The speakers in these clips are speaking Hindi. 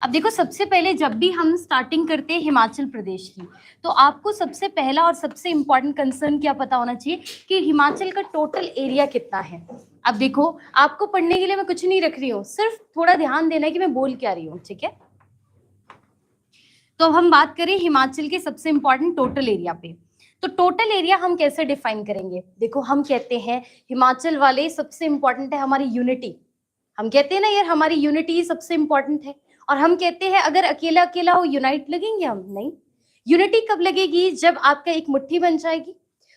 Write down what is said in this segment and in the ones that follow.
अब देखो, सबसे पहले जब भी हम स्टार्टिंग करते हैं हिमाचल प्रदेश की, तो आपको सबसे पहला और सबसे इम्पोर्टेंट कंसर्न क्या पता होना चाहिए कि हिमाचल का टोटल एरिया कितना है। अब देखो, आपको पढ़ने के लिए मैं कुछ नहीं रख रही हूँ, सिर्फ थोड़ा ध्यान देना है कि मैं बोल क्या रही हूँ, ठीक है। तो हम बात करें हिमाचल के सबसे इम्पोर्टेंट टोटल एरिया पे, तो टोटल एरिया हम कैसे डिफाइन करेंगे। देखो, हम कहते हैं हिमाचल वाले सबसे इम्पोर्टेंट है हमारी यूनिटी। हम कहते हैं ना यार, हमारी यूनिटी सबसे इम्पोर्टेंट है। और हम कहते हैं अगर अकेला अकेला हो यूनाइट लगेंगे हम, नहीं। यूनिटी कब लगेगी, जब आपका एक मुट्ठी बन जाएगी।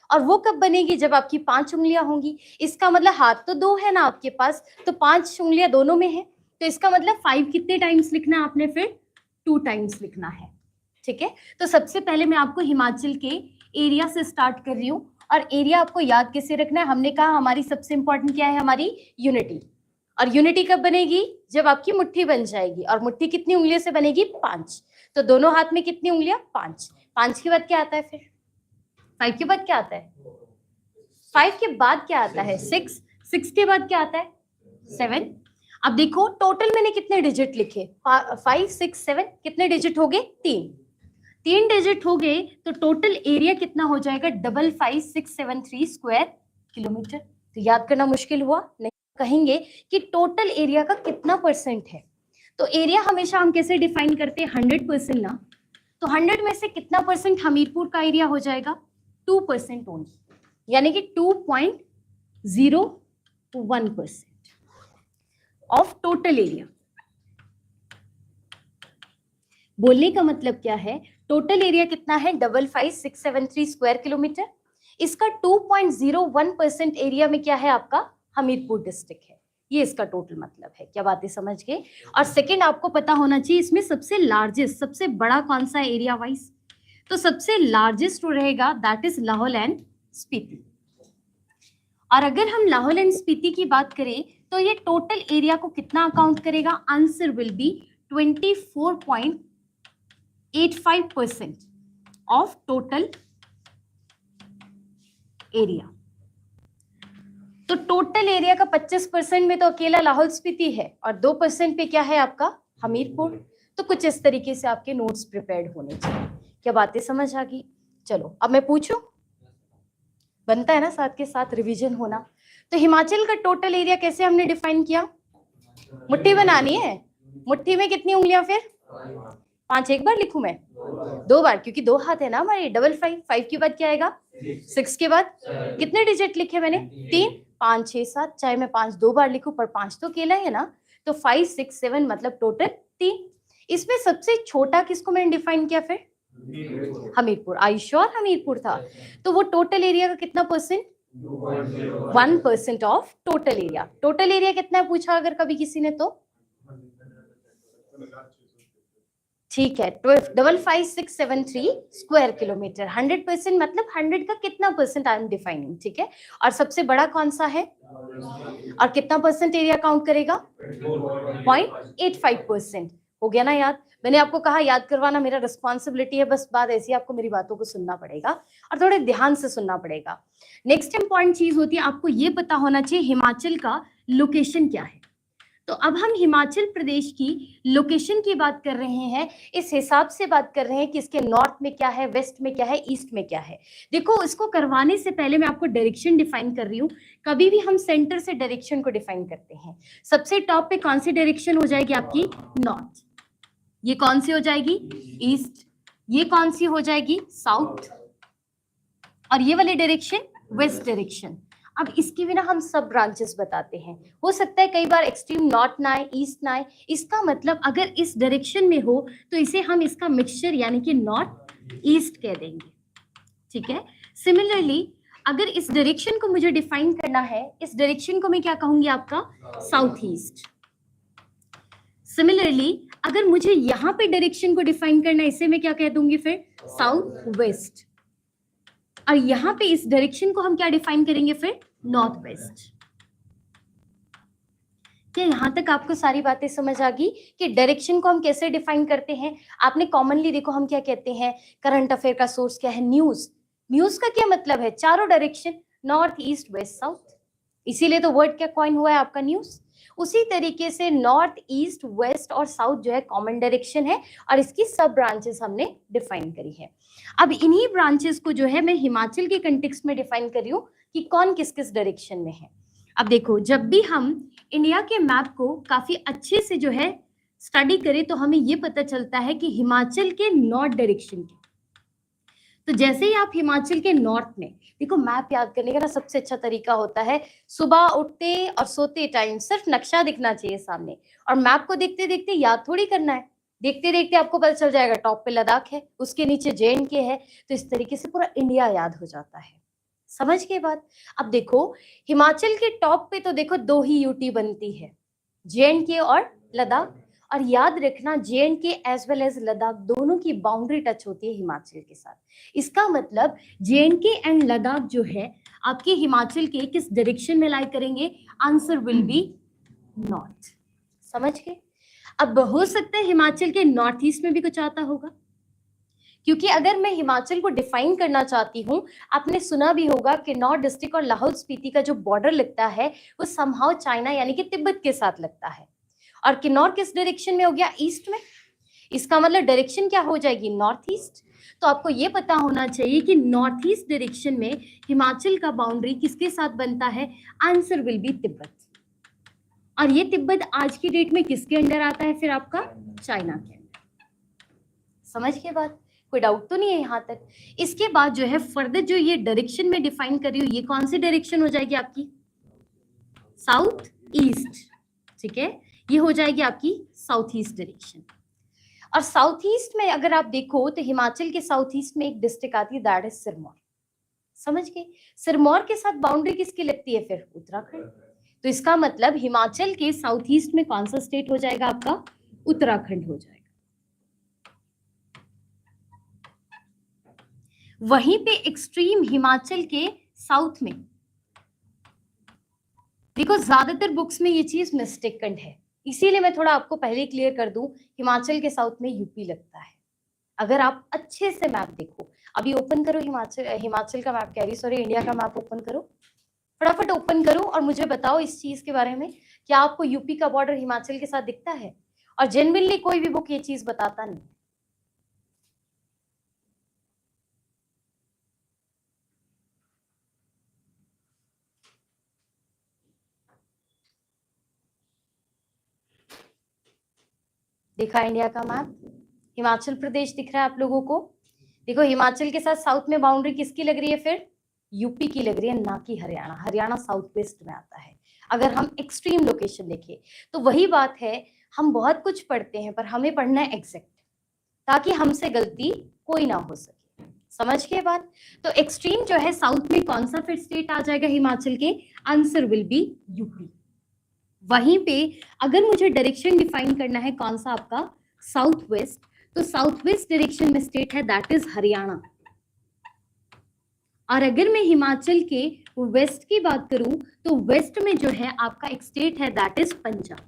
और वो कब बनेगी, जब आपकी 5 उंगलियां होंगी। इसका मतलब हाथ तो 2 है ना आपके पास, तो 5 उंगलियां दोनों में है। तो इसका मतलब 5 कितने टाइम्स लिखना है आपने, फिर 2 टाइम्स लिखना है, ठीक है। तो सबसे पहले मैं आपको हिमाचल के एरिया से स्टार्ट कर रही हूँ। और एरिया आपको याद कैसे रखना है, हमने कहा हमारी सबसे इंपॉर्टेंट क्या है, हमारी यूनिटी। और यूनिटी कब बनेगी, जब आपकी मुट्ठी बन जाएगी। और मुट्ठी कितनी उंगलियों से बनेगी, 5। तो दोनों हाथ में कितनी उंगलियां, 5। 5 के बाद क्या आता है, फिर 5 के बाद क्या आता है, 5 के बाद क्या आता है, 6। 6 के बाद क्या आता है, 7। अब देखो टोटल मैंने कितने डिजिट लिखे, 5 6 7, कितने डिजिट हो गए, 3 डिजिट हो गए। तो टोटल एरिया कितना हो जाएगा, 55673 स्क्वायर किलोमीटर। तो याद करना मुश्किल हुआ नहीं, कहेंगे कि टोटल एरिया का कितना परसेंट है। तो एरिया हमेशा हम कैसे डिफाइन करते हैं, 100% ना। तो 100 में से कितना परसेंट हमीरपुर का एरिया हो जाएगा, 2% ओनली, यानी कि 2.01% ऑफ टोटल एरिया। बोलने का मतलब क्या है, टोटल एरिया कितना है, 55673 स्क्वायर किलोमीटर। इसका 2.01% एरिया में क्या है, आपका हमीरपुर डिस्ट्रिक्ट है। ये इसका टोटल मतलब है। क्या बातें समझ गए। और सेकंड आपको पता होना चाहिए, इसमें सबसे लार्जेस्ट, सबसे बड़ा कौन सा एरिया वाइज, तो सबसे लार्जेस्ट रहेगा that is Lahaul and Spiti. और अगर हम लाहौल एंड स्पीति की बात करें तो ये टोटल एरिया को कितना अकाउंट करेगा, answer will be 24.85% of total area. तो टोटल एरिया का 25% में तो अकेला लाहौल स्पीति है, और 2% पे क्या है आपका हमीरपुर। तो कुछ इस तरीके से आपके नोट्स प्रिपेयर्ड होने चाहिए। क्या बातें समझ आ गई। चलो अब मैं पूछूं, बनता है ना साथ के साथ रिवीजन होना। तो हिमाचल का टोटल एरिया कैसे हमने डिफाइन किया, मुट्ठी बनानी है, मुट्ठी में कितनी उंगलियां, फिर 5 एक बार लिखूं मैं, 2 बार, क्योंकि 2 हाथ है ना हमारे, 555 के बाद क्या आएगा, 6 के बाद कितने डिजिट लिखे मैंने, 3 5 6 7, चाहे मैं 5 2 बार लिखूं पर 5 तो अकेला है ना। तो 5 6 7 मतलब टोटल 3। इसमें सबसे छोटा किसको मैंने डिफाइन किया, फिर हमीरपुर। आई श्योर हमीरपुर था। तो वो टोटल एरिया का कितना percent, 1% of total area. Total area कितना है पूछा अगर कभी किसी ने तो, ठीक है, 55673 स्क्वायर किलोमीटर। 100% मतलब 100 का कितना परसेंट आई एम डिफाइनिंग, ठीक है। और सबसे बड़ा कौन सा है, और कितना परसेंट एरिया काउंट करेगा, 0.85%। हो गया ना याद। मैंने आपको कहा याद करवाना मेरा रिस्पॉन्सिबिलिटी है, बस बात ऐसी, आपको मेरी बातों को सुनना पड़ेगा और थोड़े ध्यान से सुनना पड़ेगा। नेक्स्ट इंपॉर्टेंट चीज होती है, आपको ये पता होना चाहिए हिमाचल का लोकेशन क्या है। तो अब हम हिमाचल प्रदेश की लोकेशन की बात कर रहे हैं, इस हिसाब से बात कर रहे हैं कि इसके नॉर्थ में क्या है, वेस्ट में क्या है, ईस्ट में क्या है। देखो, इसको करवाने से पहले मैं आपको डायरेक्शन डिफाइन कर रही हूँ। कभी भी हम सेंटर से डायरेक्शन को डिफाइन करते हैं, सबसे टॉप पे कौन सी डायरेक्शन हो जाएगी आपकी, नॉर्थ। ये कौन सी हो जाएगी, ईस्ट। ये कौन सी हो जाएगी, साउथ। और ये वाली डायरेक्शन वेस्ट डायरेक्शन। अब इसकी भी ना हम सब ब्रांचेस बताते हैं। हो सकता है कई बार एक्सट्रीम नॉर्थ ना आए, ईस्ट ना आए। इसका मतलब अगर इस डायरेक्शन में हो तो इसे हम इसका मिक्सचर यानी कि नॉर्थ ईस्ट कह देंगे, ठीक है। सिमिलरली अगर इस डायरेक्शन को मुझे डिफाइन करना है, इस डायरेक्शन को मैं क्या कहूंगी, आपका साउथ ईस्ट। सिमिलरली अगर मुझे यहाँ पे डायरेक्शन को डिफाइन करना है, इसे मैं क्या कह दूंगी, फिर साउथ वेस्ट। और यहाँ पे इस डायरेक्शन को हम क्या डिफाइन करेंगे, फिर नॉर्थ वेस्ट। क्या यहाँ तक आपको सारी बातें समझ आ गई कि डायरेक्शन को हम कैसे डिफाइन करते हैं। आपने कॉमनली देखो हम क्या कहते हैं, करंट अफेयर का सोर्स क्या है, न्यूज। न्यूज का क्या मतलब है, चारों direction, north east west south. इसीलिए तो वर्ड क्या कॉइन हुआ है आपका न्यूज। उसी तरीके से नॉर्थ, ईस्ट, वेस्ट और साउथ जो है कॉमन डायरेक्शन है और इसकी सब ब्रांचेस हमने डिफाइन करी है। अब इन्हीं ब्रांचेस को जो है मैं हिमाचल के कंटेक्स्ट में डिफाइन कर रही हूँ कि कौन किस किस डायरेक्शन में है। अब देखो, जब भी हम इंडिया के मैप को काफी अच्छे से जो है स्टडी करें तो हमें ये पता चलता है कि हिमाचल के नॉर्थ डायरेक्शन के, तो जैसे ही आप हिमाचल के नॉर्थ में देखो, मैप याद करने का ना सबसे अच्छा तरीका होता है सुबह उठते और सोते टाइम सिर्फ नक्शा दिखना चाहिए सामने, और मैप को देखते देखते याद थोड़ी करना है। देखते देखते आपको पता चल जाएगा टॉप पे लद्दाख है, उसके नीचे JNK है, तो इस तरीके से पूरा इंडिया याद हो जाता है। समझ के बाद अब देखो, हिमाचल के टॉप पे तो देखो 2 ही UT बनती है, JNK और लद्दाख। और याद रखना JNK as well as Ladakh दोनों की बाउंड्री टच होती है हिमाचल के साथ। इसका मतलब JNK एंड लद्दाख जो है आपके हिमाचल के किस डायरेक्शन में लाई करेंगे? Answer will be north. समझ गए? अब हो सकता है हिमाचल के नॉर्थ ईस्ट में भी कुछ आता होगा, क्योंकि अगर मैं हिमाचल को डिफाइन करना चाहती हूँ, आपने सुना भी होगा कि नॉर्थ डिस्ट्रिक्ट और लाहौल स्पीति का जो बॉर्डर लगता है वो समहाउ चाइना यानी कि तिब्बत के साथ लगता है, और किन्नौर किस डायरेक्शन में हो गया? ईस्ट में। इसका मतलब डायरेक्शन क्या हो जाएगी? North east. तो आपको ये पता होना चाहिए कि नॉर्थ ईस्ट डायरेक्शन में हिमाचल का बाउंड्री किसके साथ बनता है? Answer will be Tibet. और ये तिब्बत आज की डेट में किसके अंडर आता है? फिर आपका चाइना के अंडर। समझ के बाद कोई डाउट तो नहीं है यहाँ तक? इसके बाद जो है फर्दर जो ये डायरेक्शन में डिफाइन कर रही हूँ, ये कौन सी डायरेक्शन हो जाएगी आपकी? South east. ठीक है, ये हो जाएगी आपकी साउथ ईस्ट डायरेक्शन। और साउथ ईस्ट में अगर आप देखो तो हिमाचल के साउथ ईस्ट में एक डिस्ट्रिक्ट आती है, दैट इज सिरमौर। समझ गए? सिरमौर के साथ बाउंड्री किसकी लगती है? फिर उत्तराखंड। तो इसका मतलब हिमाचल के साउथ ईस्ट में कौन सा स्टेट हो जाएगा आपका? उत्तराखंड हो जाएगा। वहीं पे एक्सट्रीम हिमाचल के साउथ में देखो, ज्यादातर बुक्स में ये चीज मिस्टेकन है, इसीलिए मैं थोड़ा आपको पहले क्लियर कर दूं, हिमाचल के साउथ में यूपी लगता है। अगर आप अच्छे से मैप देखो, अभी ओपन करो हिमाचल का मैप, कह रही सॉरी, इंडिया का मैप ओपन करो, फटाफट ओपन करो और मुझे बताओ इस चीज के बारे में, क्या आपको यूपी का बॉर्डर हिमाचल के साथ दिखता है? और जेन्युइनली कोई भी बुक ये चीज बताता नहीं। दिखा इंडिया का मैप, हिमाचल प्रदेश दिख रहा है आप लोगों को? देखो, हिमाचल के साथ साउथ में बाउंड्री किसकी लग रही है? फिर यूपी की लग रही है, ना कि हरियाणा। हरियाणा साउथ वेस्ट में आता है। अगर हम एक्सट्रीम लोकेशन देखें तो वही बात है, हम बहुत कुछ पढ़ते हैं पर हमें पढ़ना है एग्जैक्ट, ताकि हमसे गलती कोई ना हो सके। समझ के बाद तो एक्सट्रीम जो है साउथ में कौन सा फिर स्टेट आ जाएगा हिमाचल के? Answer will be UP. वहीं पे अगर मुझे डायरेक्शन डिफाइन करना है कौन सा आपका? साउथ वेस्ट, तो साउथ वेस्ट डायरेक्शन में स्टेट है दैट इज हरियाणा। और अगर मैं हिमाचल के वेस्ट की बात करूं तो वेस्ट में जो है आपका एक स्टेट है दैट इज पंजाब।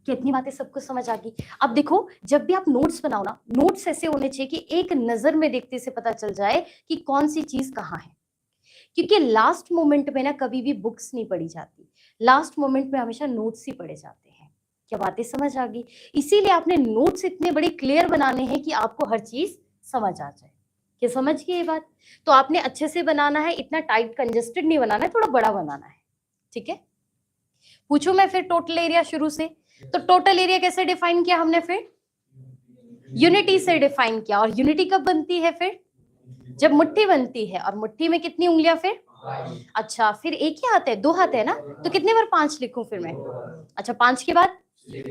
कितनी बातें सबको समझ आ गई? अब देखो, जब भी आप नोट्स बनाओ ना, नोट्स ऐसे होने चाहिए कि एक नजर में देखते से पता चल जाए कि कौन सी चीज कहाँ है, क्योंकि लास्ट मोमेंट में ना कभी भी बुक्स नहीं पढ़ी जाती, लास्ट मोमेंट में हमेशा नोट्स ही पढ़े जाते हैं। क्या बातें समझ आ गई? इसीलिए आपने नोट्स इतने बड़े क्लियर बनाने हैं कि आपको हर चीज समझ आ जाए। क्या समझ गए ये बात? तो आपने अच्छे से बनाना है, इतना टाइट कंजेस्टेड नहीं बनाना है, थोड़ा बड़ा बनाना है। ठीक है, पूछू मैं फिर टोटल एरिया शुरू से। तो टोटल एरिया कैसे डिफाइन किया हमने? फिर यूनिटी से डिफाइन किया। और यूनिटी कब बनती है? फिर जब मुट्ठी बनती है। और मुट्ठी में कितनी उंगलियां? फिर अच्छा, फिर एक ही हाथ है? 2 हाथ है ना, तो कितने बार 5 लिखूं फिर मैं? अच्छा, 5 के बाद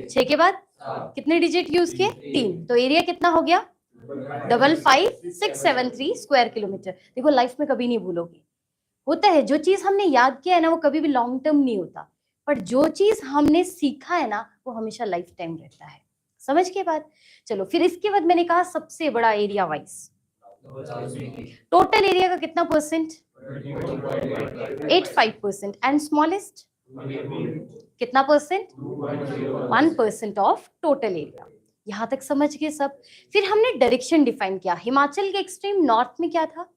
6 के बाद कितने डिजिट यूज किए? 3। तो एरिया कितना हो गया? 55673 स्क्वायर किलोमीटर। देखो, लाइफ में कभी नहीं भूलोगे, होता है जो चीज हमने याद किया है ना वो कभी भी लॉन्ग टर्म नहीं होता, पर जो चीज हमने सीखा है ना वो हमेशा लाइफ टाइम रहता है। समझ के बाद चलो, फिर इसके बाद मैंने कहा सबसे बड़ा एरिया वाइज, टोटल एरिया का कितना परसेंट? 85%। एंड स्मॉलेस्ट कितना परसेंट? 1% of total area. यहां तक समझ गए सब? फिर हमने डायरेक्शन डिफाइन किया। हिमाचल के एक्सट्रीम नॉर्थ में क्या था?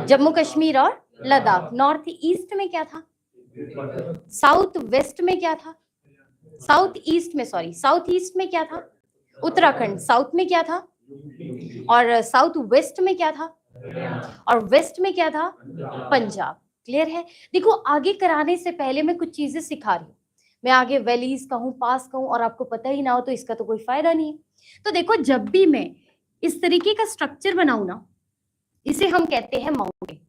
जम्मू कश्मीर और लद्दाख। नॉर्थ ईस्ट में क्या था? साउथ वेस्ट में क्या था? साउथ ईस्ट में, सॉरी, साउथ ईस्ट में क्या था? उत्तराखंड। साउथ में क्या था? और साउथ वेस्ट में क्या था? और वेस्ट में क्या था? पंजाब। क्लियर है? देखो, आगे कराने से पहले मैं कुछ चीजें सिखा रही हूँ। मैं आगे वैलीज कहूँ, पास कहूँ, और आपको पता ही ना हो तो इसका तो कोई फायदा नहीं है। तो देखो, जब भी मैं इस तरीके का स्ट्रक्चर बनाऊ ना, इसे हम कहते हैं माउंटेन।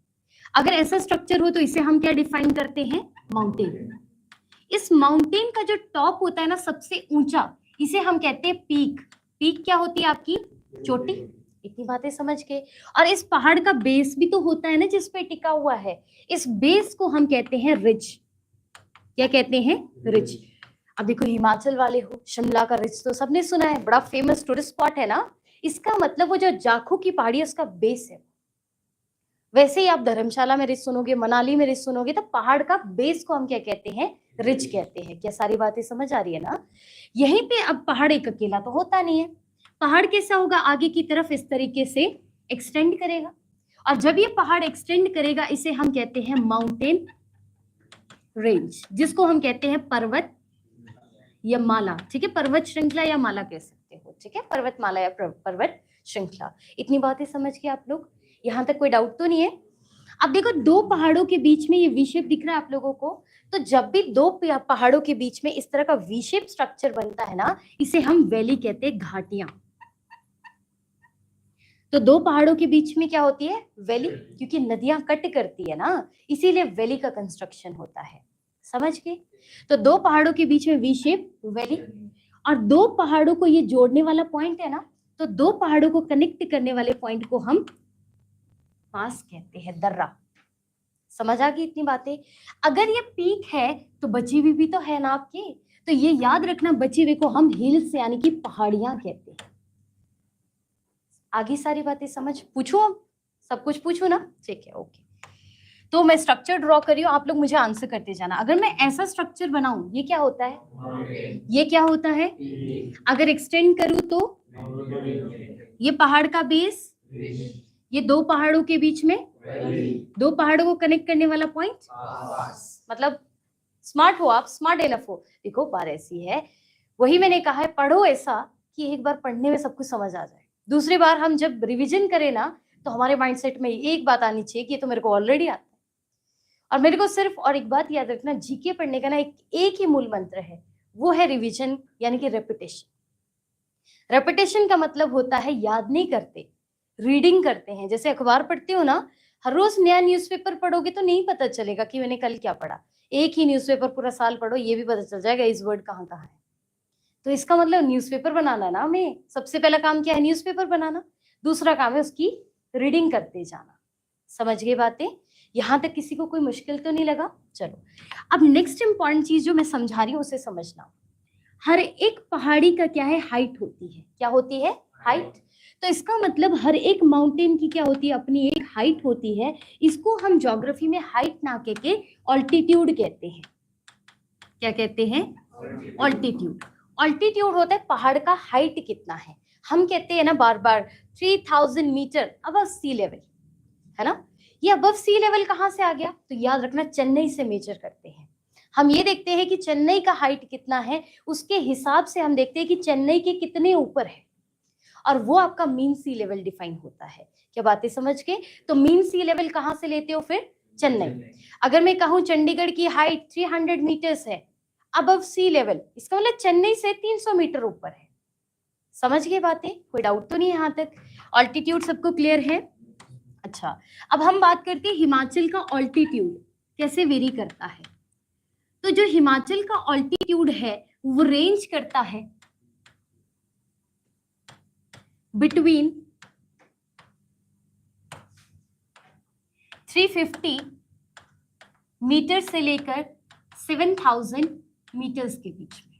अगर ऐसा स्ट्रक्चर हो तो इसे हम क्या डिफाइन करते हैं? माउंटेन। इस माउंटेन का जो टॉप होता है ना, सबसे ऊंचा, इसे हम कहते हैं पीक। पीक क्या होती है? आपकी चोटी। इतनी बातें समझ के। और इस पहाड़ का बेस भी तो होता है ना, जिसपे टिका हुआ है। इस बेस को हम कहते हैं रिज। क्या कहते हैं? रिज। अब देखो, हिमाचल वाले हो, शिमला का रिज तो सबने सुना है, बड़ा फेमस टूरिस्ट स्पॉट है ना। इसका मतलब वो जो जाखू की पहाड़ी है उसका बेस है। वैसे ही आप धर्मशाला में रिज सुनोगे, मनाली में रिज सुनोगे, तो पहाड़ का बेस को हम क्या कहते हैं? रिज कहते हैं। क्या सारी बातें समझ आ रही है ना? यहीं पे अब पहाड़ एक अकेला तो होता नहीं है। पहाड़ कैसा होगा? आगे की तरफ इस तरीके से एक्सटेंड करेगा, और जब ये पहाड़ एक्सटेंड करेगा इसे हम कहते हैं माउंटेन रेंज, जिसको हम कहते हैं पर्वत या माला। ठीक है, पर्वत श्रृंखला या माला कह सकते हो। ठीक है, पर्वत माला या पर्वत श्रृंखला। इतनी बातें समझ के आप लोग? यहाँ तक कोई डाउट तो नहीं है? अब देखो, दो पहाड़ों के बीच में ये वी शेप दिख रहा है आप लोगों को। तो जब भी दो पहाड़ों के बीच में इस तरह का वी शेप स्ट्रक्चर बनता है ना, इसे हम वैली कहते हैं, घाटियां। तो दो पहाड़ों के बीच में क्या होती है? वैली, क्योंकि नदियां कट करती है ना, इसीलिए वैली का कंस्ट्रक्शन होता है। समझ गए? तो दो पहाड़ों के बीच में वी शेप वैली, और दो पहाड़ों को ये जोड़ने वाला पॉइंट है ना, तो दो पहाड़ों को कनेक्ट करने वाले पॉइंट को हम पास कहते हैं, दर्रा। समझ आ गई इतनी बातें? अगर ये पीक है तो बची हुई भी तो है ना आपकी, तो ये याद रखना, बची हुई को हम हिल्स यानी कि पहाड़ियां कहते हैं। आगे सारी बातें समझ? पूछूं? अब सब कुछ पूछूं ना? ठीक है, ओके। तो मैं स्ट्रक्चर ड्रॉ कर रही हूँ, आप लोग मुझे आंसर करते जाना। अगर मैं ऐसा स्ट्रक्चर बनाऊं, ये क्या होता है? ये क्या होता है? अगर एक्सटेंड करूं तो ये पहाड़ का बेस, ये दो पहाड़ों के बीच में, दो पहाड़ों को कनेक्ट करने वाला पॉइंट। मतलब स्मार्ट हो आप, स्मार्ट इनफ हो। देखो, बात ऐसी है, वही मैंने कहा है, पढ़ो ऐसा कि एक बार पढ़ने में सब कुछ समझ आ जाए। दूसरी बार हम जब रिवीजन करें ना, तो हमारे माइंडसेट में एक बात आनी चाहिए कि ये तो मेरे को ऑलरेडी आता है। और मेरे को सिर्फ और एक बात याद रखना, जीके पढ़ने का ना एक ही मूल मंत्र है, वो है रिवीजन, यानी कि रेपिटेशन। रेपिटेशन का मतलब होता है याद नहीं करते, रीडिंग करते हैं। जैसे अखबार पढ़ते हो ना, हर रोज नया न्यूज़पेपर पढ़ोगे तो नहीं पता चलेगा कि मैंने कल क्या पढ़ा। एक ही न्यूज़पेपर पूरा साल पढ़ो, ये भी पता चल जाएगा इस वर्ड कहाँ कहाँ है। तो इसका मतलब न्यूज़पेपर बनाना ना, हमें सबसे पहला काम क्या है? न्यूज़पेपर बनाना। दूसरा काम है उसकी रीडिंग करते जाना। समझ गए बातें? यहाँ तक किसी को कोई मुश्किल तो नहीं लगा? चलो, अब नेक्स्ट इंपॉर्टेंट चीज जो मैं समझा रही हूँ उसे समझना। हर एक पहाड़ी का क्या है? हाइट होती है। क्या होती है? हाइट। तो इसका मतलब हर एक माउंटेन की क्या होती है? अपनी एक हाइट होती है। इसको हम ज्योग्राफी में हाइट ना कह के ऑल्टीट्यूड कहते हैं। क्या कहते हैं? ऑल्टीट्यूड। ऑल्टीट्यूड होता है पहाड़ का हाइट कितना है। हम कहते हैं ना बार बार 3000 मीटर अबव सी लेवल, है ना। ये अबव सी लेवल कहाँ से आ गया? तो याद रखना, चेन्नई से मेजर करते हैं। हम ये देखते हैं कि चेन्नई का हाइट कितना है, उसके हिसाब से हम देखते हैं कि चेन्नई के कितने ऊपर है, और वो आपका मीन सी लेवल डिफाइन होता है। क्या बातें समझ के? तो मीन सी लेवल कहाँ से लेते हो फिर? चेन्नई। अगर मैं कहूँ चंडीगढ़ की हाइट 300 मीटर्स है अबव सी लेवल, इसका मतलब चेन्नई से 300 मीटर ऊपर है। समझ गए बातें? कोई डाउट तो नहीं है यहाँ तक? ऑल्टीट्यूड सबको क्लियर है? अच्छा, अब हम बात करते हैं हिमाचल का ऑल्टीट्यूड कैसे वेरी करता है। तो जो हिमाचल का ऑल्टीट्यूड है वो रेंज करता है बिटवीन 350 मीटर से लेकर 7000 मीटर्स के बीच में।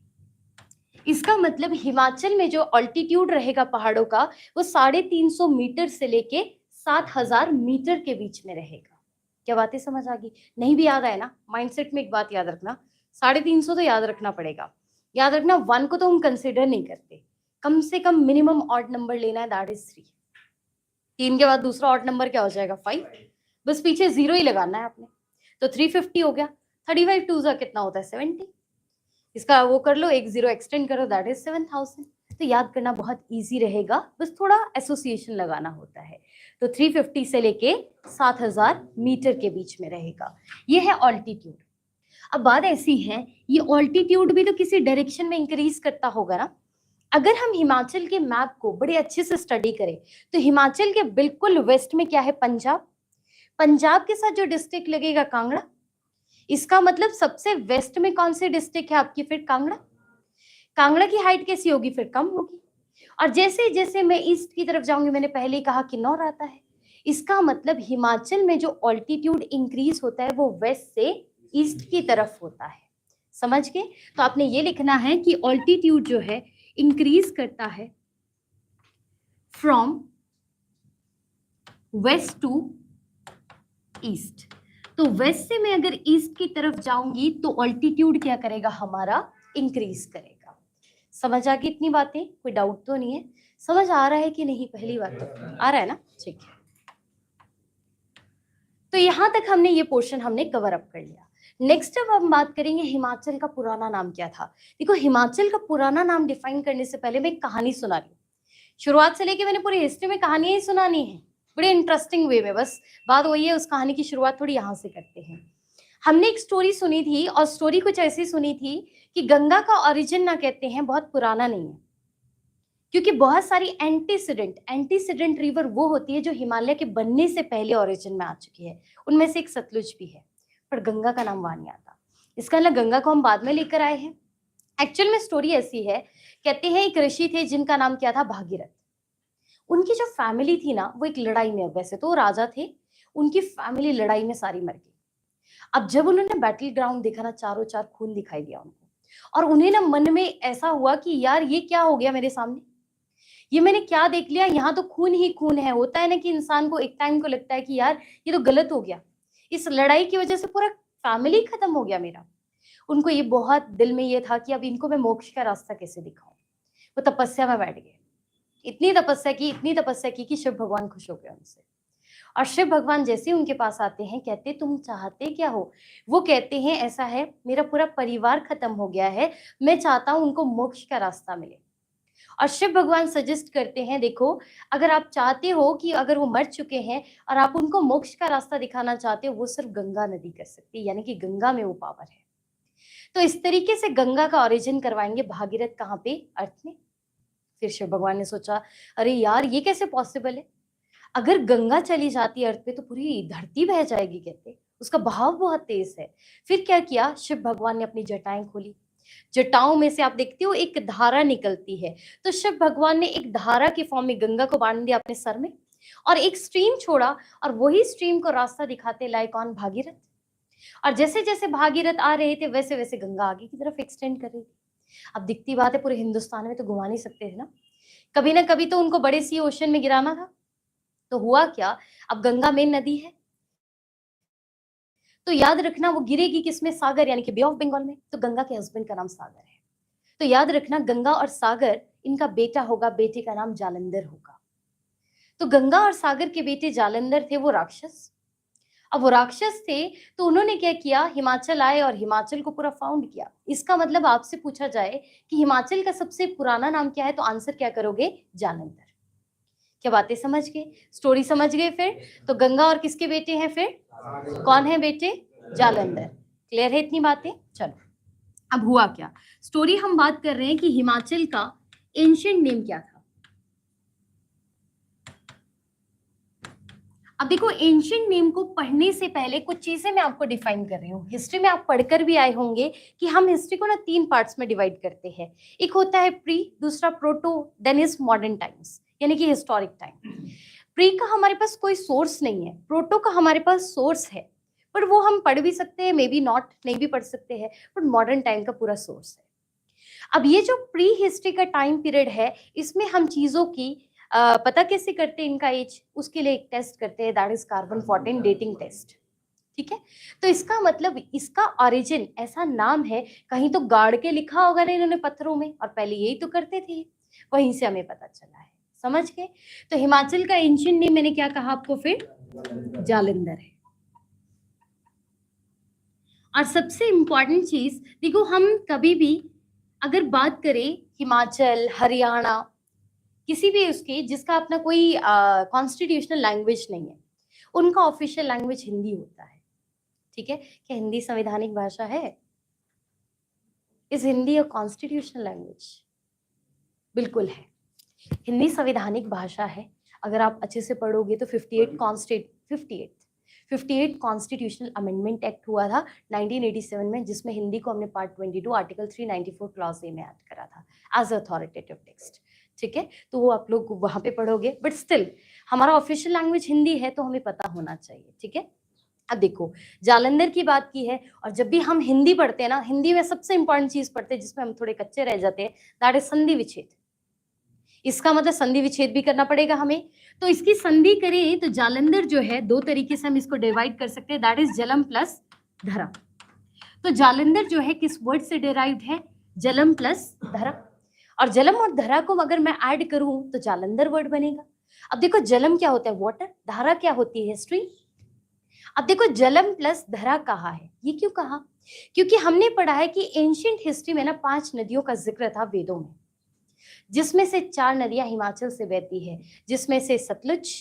इसका मतलब हिमाचल में जो ऑल्टीट्यूड रहेगा पहाड़ों का, वो 350 मीटर से लेके 7000 मीटर के बीच में रहेगा। क्या बातें समझ आ गई? नहीं भी याद आए ना, माइंडसेट में एक बात याद रखना, 350 तो याद रखना पड़ेगा। याद रखना, 1 को तो हम कंसिडर नहीं करते, कम से कम मिनिमम ऑड नंबर लेना है, दैट इज 3। 3 के बाद दूसरा ऑड नंबर क्या हो जाएगा 5, बस पीछे 0 ही लगाना है आपने। तो 350 हो गया। 35 टू कितना होता है 70, इसका वो कर लो, एक 0 एक्सटेंड करो, दैट इज 7000। तो याद करना बहुत इजी रहेगा, बस थोड़ा एसोसिएशन लगाना होता है। तो 350 से लेके 7000 मीटर के बीच में रहेगा, ये है ऑल्टीट्यूड। अब बात ऐसी है, ये ऑल्टीट्यूड भी तो किसी डायरेक्शन में इंक्रीज करता होगा ना। अगर हम हिमाचल के मैप को बड़े अच्छे से स्टडी करें तो हिमाचल के बिल्कुल वेस्ट में क्या है, पंजाब। पंजाब के साथ जो डिस्ट्रिक्ट लगेगा कांगड़ा, इसका मतलब सबसे वेस्ट में कौन सी डिस्ट्रिक्ट है आपकी, फिर कांगड़ा। कांगड़ा की हाइट कैसी होगी, फिर कम होगी। और जैसे जैसे मैं ईस्ट की तरफ जाऊंगी, मैंने पहले ही कहा किन्नौर आता है, इसका मतलब हिमाचल में जो ऑल्टीट्यूड इंक्रीज होता है वो वेस्ट से ईस्ट की तरफ होता है। समझ गए? तो आपने ये लिखना है कि ऑल्टीट्यूड जो है इंक्रीज करता है फ्रॉम वेस्ट टू ईस्ट। तो वेस्ट से मैं अगर ईस्ट की तरफ जाऊंगी तो ऑल्टीट्यूड क्या करेगा, हमारा इंक्रीज करेगा। समझ आ गई इतनी बातें, कोई डाउट तो नहीं है? समझ आ रहा है कि नहीं, पहली बात तो आ रहा है ना, ठीक है। तो यहां तक हमने ये पोर्शन हमने कवर अप कर लिया। नेक्स्ट अब हम बात करेंगे हिमाचल का पुराना नाम क्या था। देखो, हिमाचल का पुराना नाम डिफाइन करने से पहले मैं एक कहानी सुना रही हूँ। शुरुआत से लेके मैंने पूरी हिस्ट्री में कहानियां ही सुनानी है, बड़े इंटरेस्टिंग वे में। बस बात वही है, उस कहानी की शुरुआत थोड़ी यहाँ से करते हैं। हमने एक स्टोरी सुनी थी, और स्टोरी कुछ ऐसी सुनी थी कि गंगा का ओरिजिन ना कहते हैं बहुत पुराना नहीं है, क्योंकि बहुत सारी एंटीसीडेंट रिवर वो होती है जो हिमालय के बनने से पहले ओरिजिन में आ चुकी है। उनमें से एक सतलुज भी है, पर गंगा का नाम वहां नहीं आता। इसका मतलब गंगा को हम बाद में लेकर आए हैं। एक्चुअल में स्टोरी ऐसी है, कहते हैं एक ऋषि थे जिनका नाम क्या था, भागीरथ। उनकी जो फैमिली थी ना, वो एक लड़ाई में, वैसे तो राजा थे, उनकी फैमिली लड़ाई में सारी मर गई। अब जब उन्होंने बैटल ग्राउंड देखा ना, चारों चार खून दिखाई दिया उनको, और उन्हें ना मन में ऐसा हुआ कि यार ये क्या हो गया मेरे सामने, ये मैंने क्या देख लिया, यहाँ तो खून ही खून है। होता है ना कि इंसान को एक टाइम को लगता है कि यार ये तो गलत हो गया, इस लड़ाई की वजह से पूरा फैमिली खत्म हो गया मेरा। उनको ये बहुत दिल में ये था कि अब इनको मैं मोक्ष का रास्ता कैसे दिखाऊं। वो तपस्या में बैठ गए, इतनी तपस्या की कि शिव भगवान खुश हो गए उनसे। और शिव भगवान जैसे उनके पास आते हैं, कहते तुम चाहते क्या हो। वो कहते हैं ऐसा है, मेरा पूरा परिवार खत्म हो गया है, मैं चाहता हूं उनको मोक्ष का रास्ता मिले। और शिव भगवान सजेस्ट करते हैं, देखो अगर आप चाहते हो कि अगर वो मर चुके हैं और आप उनको मोक्ष का रास्ता दिखाना चाहते हो, वो सिर्फ गंगा नदी कर सकती है, यानी कि गंगा में वो पावर है। तो इस तरीके से गंगा का ओरिजिन करवाएंगे भागीरथ, कहाँ पे, अर्थ में। फिर शिव भगवान ने सोचा, अरे यार ये कैसे पॉसिबल है, अगर गंगा चली जाती है अर्थ पे तो पूरी धरती बह जाएगी, कहते उसका बहाव बहुत तेज है। फिर क्या किया, शिव भगवान ने अपनी जटाएं खोली, जटाओं में से आप देखते हो एक धारा निकलती है, तो शिव भगवान ने एक धारा के फॉर्म में गंगा को बांध दिया अपने सर में, और एक स्ट्रीम छोड़ा, और वही स्ट्रीम को रास्ता दिखाते लाए कौन, भागीरथ। और जैसे जैसे भागीरथ आ रहे थे वैसे वैसे गंगा आगे की तरफ एक्सटेंड कर रही थी। अब दिखती बात है, पूरे हिंदुस्तान में तो घुमा नहीं सकते थे ना कभी तो उनको बड़े सी ओशन में गिराना था। तो हुआ क्या, अब गंगा मेन नदी है, तो याद रखना वो गिरेगी किसमें, सागर, यानी कि बे ऑफ बंगाल में। तो गंगा के हस्बैंड का नाम सागर है, तो याद रखना गंगा और सागर इनका बेटा होगा, बेटे का नाम जालंधर होगा। तो गंगा और सागर के बेटे जालंधर थे वो राक्षस। अब वो राक्षस थे तो उन्होंने क्या किया, हिमाचल आए और हिमाचल को पूरा फाउंड किया। इसका मतलब आपसे पूछा जाए कि हिमाचल का सबसे पुराना नाम क्या है, तो आंसर क्या करोगे, जालंधर। क्या बातें समझ गए, स्टोरी समझ गए? फिर तो गंगा और किसके बेटे हैं, फिर कौन है बेटे, जालंधर। क्लियर है इतनी बातें? चलो अब हुआ क्या, स्टोरी हम बात कर रहे हैं कि हिमाचल का एंशिएंट नेम क्या था। अब देखो, एंशिएंट नेम को पढ़ने से पहले कुछ चीजें मैं आपको डिफाइन कर रही हूँ। हिस्ट्री में आप पढ़कर भी आए होंगे कि हम हिस्ट्री को ना 3 पार्ट्स में डिवाइड करते हैं। एक होता है प्री, दूसरा proto, then is modern times, यानी कि हिस्टोरिक टाइम। प्री का हमारे पास कोई सोर्स नहीं है, प्रोटो का हमारे पास सोर्स है, पर वो हम पढ़ भी सकते हैं, मे बी नॉट, नहीं भी पढ़ सकते हैं, बट मॉडर्न टाइम का पूरा सोर्स है। अब ये जो प्री हिस्ट्री का टाइम पीरियड है, इसमें हम चीजों की पता कैसे करते हैं इनका एज, उसके लिए एक टेस्ट करते हैं, that is carbon 14 dating test. ठीक है, तो इसका मतलब इसका ओरिजिन, ऐसा नाम है, कहीं तो गाड़ के लिखा होगा ना इन्होंने पत्थरों में, और पहले यही तो करते थे, वहीं से हमें पता चला है। समझ गए? तो हिमाचल का एंशिएंट नेम मैंने क्या कहा आपको फिर? जालंधर है। और सबसे इंपॉर्टेंट चीज देखो, हम कभी भी अगर बात करें हिमाचल, हरियाणा, किसी भी उसके जिसका अपना कोई कॉन्स्टिट्यूशनल लैंग्वेज नहीं है, उनका ऑफिशियल लैंग्वेज हिंदी होता है। ठीक है? क्या हिंदी संवैधानिक भाषा है? Is Hindi a constitutional language? बिल्कुल है, हिंदी संवैधानिक भाषा है। अगर आप अच्छे से पढ़ोगे तो 58 कॉन्स्टिट्यूशनल अमेंडमेंट एक्ट हुआ था 1987 में, जिसमें हिंदी को हमने पार्ट 22 आर्टिकल 394 क्लॉज ए में ऐड करा था एज अथॉरिटेटिव टेक्स्ट। ठीक है? तो वो आप लोग वहां पे पढ़ोगे, बट स्टिल हमारा ऑफिशियल लैंग्वेज हिंदी है तो हमें पता होना चाहिए। ठीक है? अब देखो, जालंधर की बात की है, और जब भी हम हिंदी पढ़ते हैं ना, हिंदी में सबसे इंपॉर्टेंट चीज पढ़ते हैं जिसमें हम थोड़े कच्चे रह जाते हैं, दैट इज संधि विच्छेद। इसका मतलब संधि विच्छेद भी करना पड़ेगा हमें। तो इसकी संधि करें तो जालंधर जो है, दो तरीके से हम इसको डिवाइड कर सकते हैं, दैट इज जलम प्लस धरा। तो जालंधर जो है किस वर्ड से डिराइव्ड है? जलम प्लस धरा। और जलम और धरा को अगर मैं ऐड करूं तो जालंधर वर्ड बनेगा। अब देखो, जलम क्या होता है? वाटर। धारा क्या होती है? स्ट्रीम। अब देखो, जलम प्लस धरा कहा है, ये क्यों कहा? क्योंकि हमने पढ़ा है कि एंशिएंट हिस्ट्री में ना 5 नदियों का जिक्र था वेदों में, जिसमें से 4 नदियां हिमाचल से बहती है, जिसमें से सतलुज,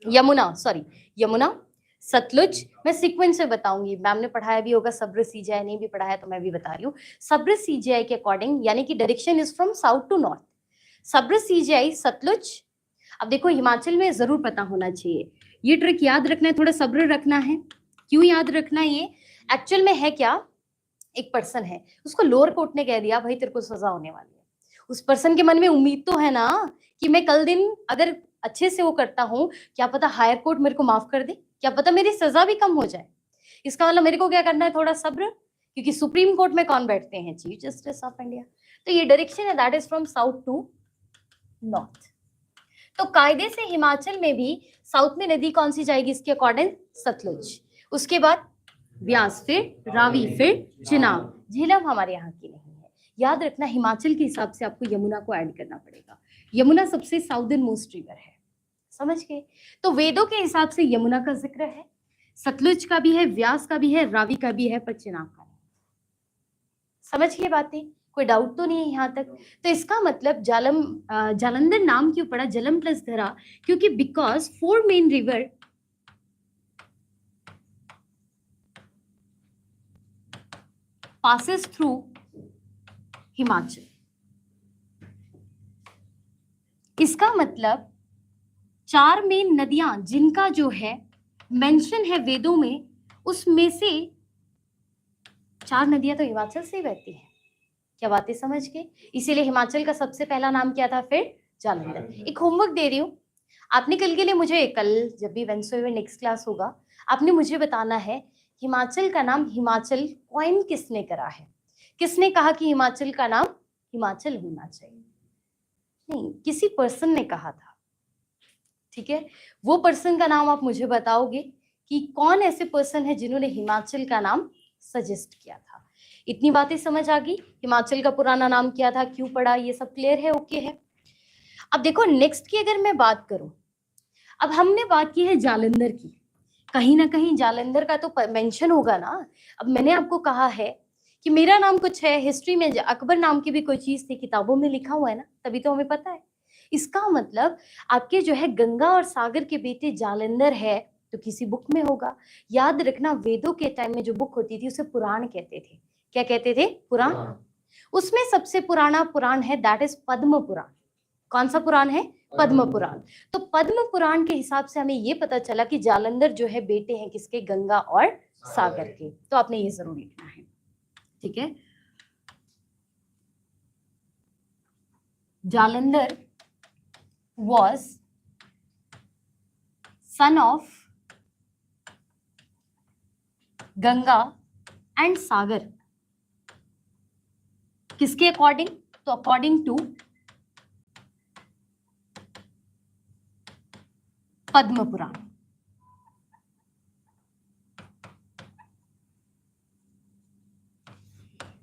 यमुना, सतलुज। मैं सीक्वेंस से बताऊंगी, मैम ने पढ़ाया भी होगा, सब्र सीजाई नहीं भी पढ़ाया तो मैं भी बता रही हूँ। सब्र सीजाई के अकॉर्डिंग, यानी कि direction is from south to north, सब्र सीजाई, सतलुज। अब देखो, हिमाचल में जरूर पता होना चाहिए, ये ट्रिक याद रखना है, थोड़ा सब्र रखना है। क्यों याद रखना है ये? एक्चुअल में है क्या, एक पर्सन है, उसको लोअर कोर्ट ने कह दिया भाई तेरे को सजा होने वाली है। उस पर्सन के मन में उम्मीद तो है ना कि मैं कल दिन अगर अच्छे से वो करता हूँ, क्या पता हायर कोर्ट मेरे को माफ कर दे, क्या पता मेरी सजा भी कम हो जाए। इसका मतलब मेरे को क्या करना है? थोड़ा सब्र, क्योंकि सुप्रीम कोर्ट में कौन बैठते हैं? Chief justice of India. तो ये डायरेक्शन है, that is from south to north. तो कायदे से हिमाचल में भी साउथ में नदी कौन सी जाएगी इसके अकॉर्डिंग? सतलुज। उसके बाद ब्यास, फिर रावी, फिर चिनाब। झेलम हमारे यहाँ की नहीं है। याद रखना, हिमाचल के हिसाब से आपको यमुना को ऐड करना पड़ेगा। यमुना सबसे साउदर्न मोस्ट रिवर है, समझ गए? तो वेदों के हिसाब से यमुना का जिक्र है, सतलुज का भी है, व्यास का भी है, रावी का भी है, पर चिनाब का नहीं। समझ गए बातें? कोई डाउट तो नहीं है यहाँ तक? तो इसका मतलब जालंधर नाम क्यों पड़ा जलम प्लस धरा? क्योंकि because 4 main river passes through Himachal. इसका मतलब 4 मेन नदियां जिनका जो है मेंशन है वेदों में, उसमें से 4 नदियां तो हिमाचल से ही बहती हैं। क्या बातें समझ गए? इसीलिए हिमाचल का सबसे पहला नाम क्या था फिर? जालंधर। एक होमवर्क दे रही हूँ, आपने कल के लिए मुझे, कल जब भी वेंसडे नेक्स्ट क्लास होगा, आपने मुझे बताना है हिमाचल का नाम हिमाचल कॉइन किसने करा है? किसने कहा कि हिमाचल का नाम हिमाचल होना चाहिए? नहीं, किसी पर्सन ने कहा था। ठीक है? वो पर्सन का नाम आप मुझे बताओगे कि कौन ऐसे पर्सन है जिन्होंने हिमाचल का नाम सजेस्ट किया था। इतनी बातें समझ आ गई? हिमाचल का पुराना नाम क्या था, क्यों पड़ा, ये सब क्लियर है? ओके है? अब देखो, नेक्स्ट की अगर मैं बात करूं, अब हमने बात की है जालंधर की, कहीं ना कहीं जालंधर का तो मेंशन होगा ना। अब मैंने आपको कहा है कि मेरा नाम कुछ है, हिस्ट्री में अकबर नाम की भी कोई चीज थी, किताबों में लिखा हुआ है ना, तभी तो हमें पता है। इसका मतलब आपके जो है गंगा और सागर के बेटे जालंधर है, तो किसी बुक में होगा। याद रखना, वेदों के टाइम में जो बुक होती थी उसे पुराण कहते थे। क्या कहते थे? पुराण। उसमें सबसे पुराना पुराण है, दैट इज पद्म पुराण। कौन सा पुराण है? पद्म पुराण। तो पद्म पुराण के हिसाब से हमें ये पता चला कि जालंधर जो है बेटे हैं किसके? गंगा और सागर के। तो आपने ये जरूर लिखना है। ठीक है? Jalandhar was son of Ganga and Sagar. किसके अकॉर्डिंग? तो अकॉर्डिंग टू पद्म पुराण।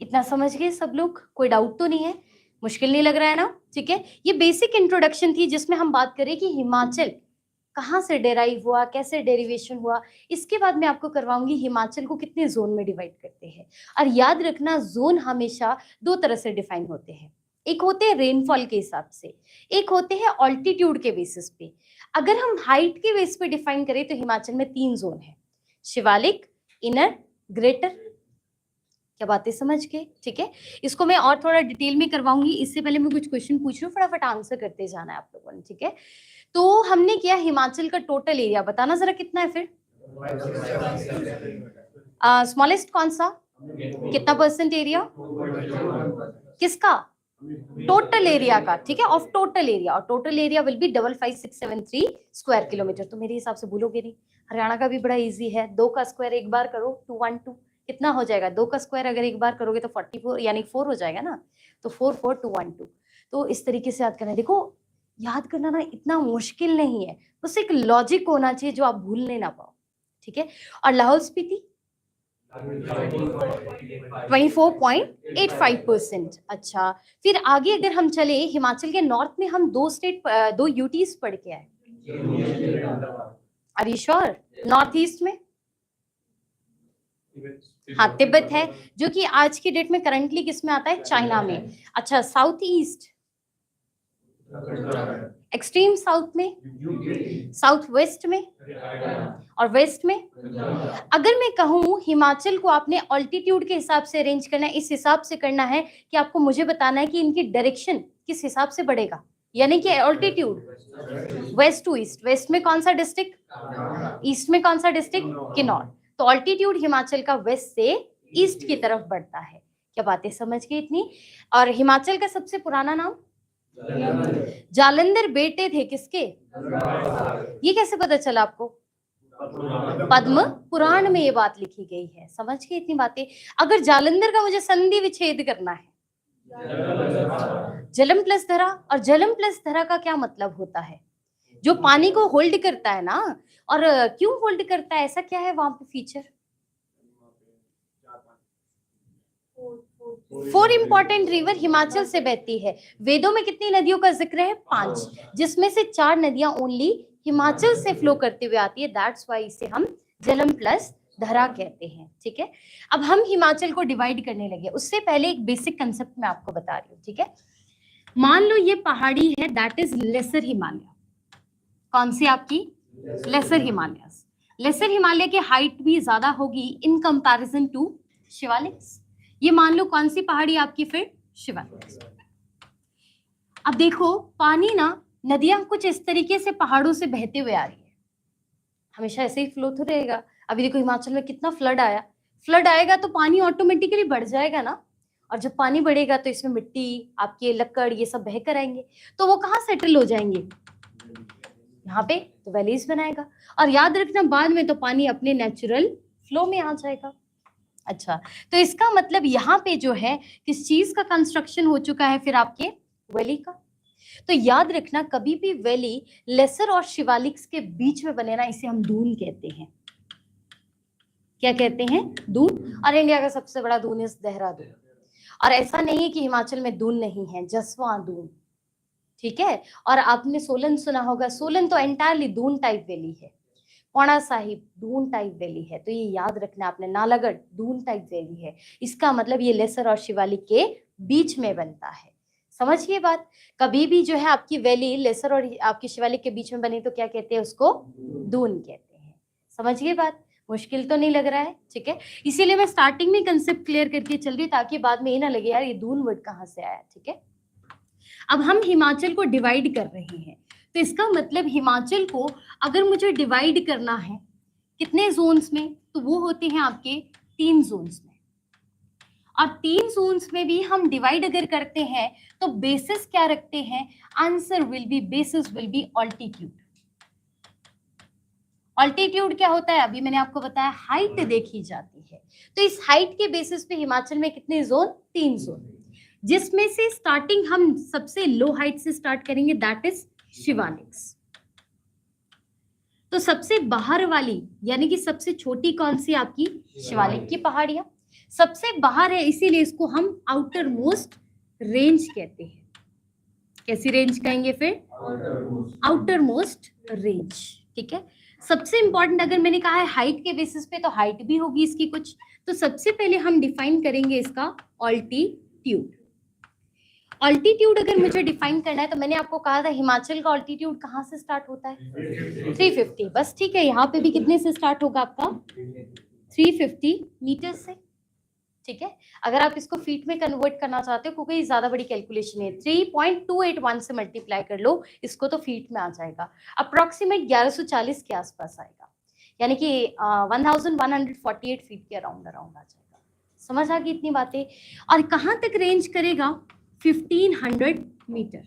इतना समझ गए सब लोग? कोई डाउट तो नहीं है? मुश्किल नहीं लग रहा है ना? ठीक है, ये बेसिक इंट्रोडक्शन थी जिसमें हम बात करें कि हिमाचल कहाँ से डेराइव हुआ, कैसे डेरिवेशन हुआ। इसके बाद मैं आपको करवाऊंगी हिमाचल को कितने जोन में डिवाइड करते हैं। और याद रखना, जोन हमेशा दो तरह से डिफाइन होते हैं, एक होते हैं रेनफॉल के हिसाब से, एक होते हैं ऑल्टीट्यूड के बेसिस पे। अगर हम हाइट के बेस पे डिफाइन करें तो हिमाचल में 3 जोन है, शिवालिक, इनर, ग्रेटर। क्या बातें समझ गए? ठीक है, इसको मैं और थोड़ा डिटेल में करवाऊंगी। इससे पहले मैं कुछ क्वेश्चन पूछ रही हूँ, फटाफट आंसर करते जाना है आप लोगों ने। ठीक है, तो हमने किया हिमाचल का टोटल एरिया, बताना जरा कितना है फिर। स्मॉलेस्ट कौन सा, कितना परसेंट एरिया किसका? टोटल एरिया का। ठीक है, ऑफ टोटल एरिया, और total area will be 555673 square kilometre. तो मेरे हिसाब से भूलोगे नहीं। हरियाणा का भी बड़ा इजी है, 2 का स्क्वायर एक बार करो 212, कितना हो जाएगा? 2 का स्क्वायर अगर एक बार करोगे तो 44 यानी 4 हो जाएगा ना, तो 44212। तो इस तरीके से याद करना है। देखो, याद करना ना इतना मुश्किल नहीं है, बस एक लॉजिक होना चाहिए जो आप भूलने ना पाओ। ठीक है, और लाहौल स्पीति 24.85%। अच्छा, फिर आगे अगर हम चले, हिमाचल के नॉर्थ में हम 2 यूटीज पढ़ के आए। Are you sure? North east में हाँ तिब्बत है, जो कि आज की डेट में करंटली किस में आता है? चाइना में। अच्छा, साउथ ईस्ट, एक्सट्रीम साउथ में, साउथ वेस्ट में, और वेस्ट में। अगर मैं कहूँ हिमाचल को आपने ऑल्टीट्यूड के हिसाब से अरेंज करना है, इस हिसाब से करना है कि आपको मुझे बताना है कि इनकी डायरेक्शन किस हिसाब से बढ़ेगा, यानी कि altitude west to east. West में कौन सा डिस्ट्रिक्ट? ईस्ट में कौन सा डिस्ट्रिक्ट? किन्नौर। तो ऑल्टीट्यूड हिमाचल का वेस्ट से ईस्ट की तरफ बढ़ता है। क्या बातें समझ गई इतनी? और हिमाचल का सबसे पुराना नाम जालंधर बेटे थे किसके? ये कैसे पता चला आपको? पद्म पुराण में ये बात लिखी गई है। समझ गए इतनी बातें? अगर जालंधर का मुझे संधि विच्छेद करना है, जलम प्लस धरा, और जलम प्लस धरा का क्या मतलब होता है? जो पानी को होल्ड करता है ना। और क्यों होल्ड करता है, ऐसा क्या है वहां pay feature? 4 important river Himachal से बहती है। वेदों में कितनी नदियों का जिक्र है? 5, जिसमें से 4 नदियां ओनली हिमाचल से फ्लो करते हुए आती है। दैट्स वाई इसे हम जलम प्लस धरा कहते हैं। ठीक है, अब हम हिमाचल को डिवाइड करने लगे। उससे पहले एक बेसिक कंसेप्ट मैं आपको बता रही हूँ। ठीक है, मान लो ये पहाड़ी है, दैट इज लेसर हिमालय। कौन सी आपकी? लेसर हिमालय। लेसर हिमालय की हाइट भी ज्यादा होगी इन कंपैरिजन टू शिवालिक्स। ये मान लो कौन सी पहाड़ी आपकी? फिर शिवालिक्स। अब देखो, पानी ना, नदियां कुछ इस तरीके से पहाड़ों से बहते हुए आ रही है, हमेशा ऐसे ही फ्लो तो रहेगा। अभी देखो हिमाचल में कितना फ्लड आया, फ्लड आएगा तो पानी ऑटोमेटिकली बढ़ जाएगा ना, और जब पानी बढ़ेगा तो इसमें मिट्टी, आपके लकड़, ये सब बहकर आएंगे, तो वो कहाँ सेटल हो जाएंगे? यहाँ पे, तो वैलीज बनाएगा। और याद रखना, बाद में तो पानी अपने नेचुरल फ्लो में आ जाएगा। अच्छा, तो इसका मतलब यहाँ पे जो है किस चीज का कंस्ट्रक्शन हो चुका है? फिर आपके वैली का। तो याद रखना, कभी भी वैली लेसर और शिवालिक्स के बीच में बने ना, इसे हम दून कहते हैं। क्या कहते हैं? दून। और इंडिया का सबसे बड़ा दून इस देहरादून। और ऐसा नहीं है कि हिमाचल में दून नहीं है, जसवां दून। ठीक है, और आपने सोलन सुना होगा, सोलन तो एंटायरली दून टाइप वैली है। पौड़ा साहिब दून टाइप वैली है। तो ये याद रखना आपने, नालागढ़ दून टाइप वैली है। इसका मतलब ये लेसर और शिवालिक के बीच में बनता है। समझिए बात। कभी भी जो है आपकी वैली लेसर और आपकी शिवालिक के बीच में बनी तो क्या कहते हैं? उसको दून कहते हैं। समझिए बात, मुश्किल तो नहीं लग रहा है? ठीक है, इसीलिए मैं स्टार्टिंग में कंसेप्ट क्लियर करके चल रही, ताकि बाद में ये ना लगे यार ये दून वर्ड कहाँ से आया। ठीक है, अब हम हिमाचल को डिवाइड कर रहे हैं, तो इसका मतलब हिमाचल को अगर मुझे डिवाइड करना है कितने जोन्स में, तो वो होते हैं आपके 3 जोन्स में। और 3 जोन्स में भी हम डिवाइड अगर करते हैं तो बेसिस क्या रखते हैं? Answer will be, basis will be altitude. Altitude क्या होता है? अभी मैंने आपको बताया, हाइट देखी जाती है। तो इस हाइट के बेसिस पे हिमाचल में कितने जोन? 3 जोन, जिसमें से स्टार्टिंग हम सबसे लो हाइट से स्टार्ट करेंगे, दैट इज शिवालिक्स। तो सबसे बाहर वाली यानी कि सबसे छोटी कौन सी? आपकी शिवालिक की पहाड़ियां सबसे बाहर है, इसीलिए इसको हम आउटर मोस्ट रेंज कहते हैं। कैसी रेंज कहेंगे फिर? Outer most range. ठीक है, सबसे इंपॉर्टेंट अगर मैंने कहा है हाइट के बेसिस पे, तो हाइट भी होगी इसकी कुछ। तो सबसे पहले हम डिफाइन करेंगे इसका ऑल्टीट्यूड। ऑल्टीट्यूड अगर मुझे डिफाइन करना है तो मैंने आपको कहा था हिमाचल का ऑल्टीट्यूड कहाँ से स्टार्ट होता है? 350। बस ठीक है, यहाँ पे भी कितने से स्टार्ट होगा आपका? 350 मीटर से। ठीक है, अगर आप इसको फीट में कन्वर्ट करना चाहते हो, क्योंकि ज्यादा बड़ी कैलकुलेशन है, 3.281 से मल्टीप्लाई कर लो इसको तो फीट में आ जाएगा, अप्रोक्सीमेट 1140 के आसपास आएगा, यानी कि 1148 फीट के अराउंड आ जाएगा। समझ आ गई इतनी बातें? और कहाँ तक रेंज करेगा? 1500 मीटर।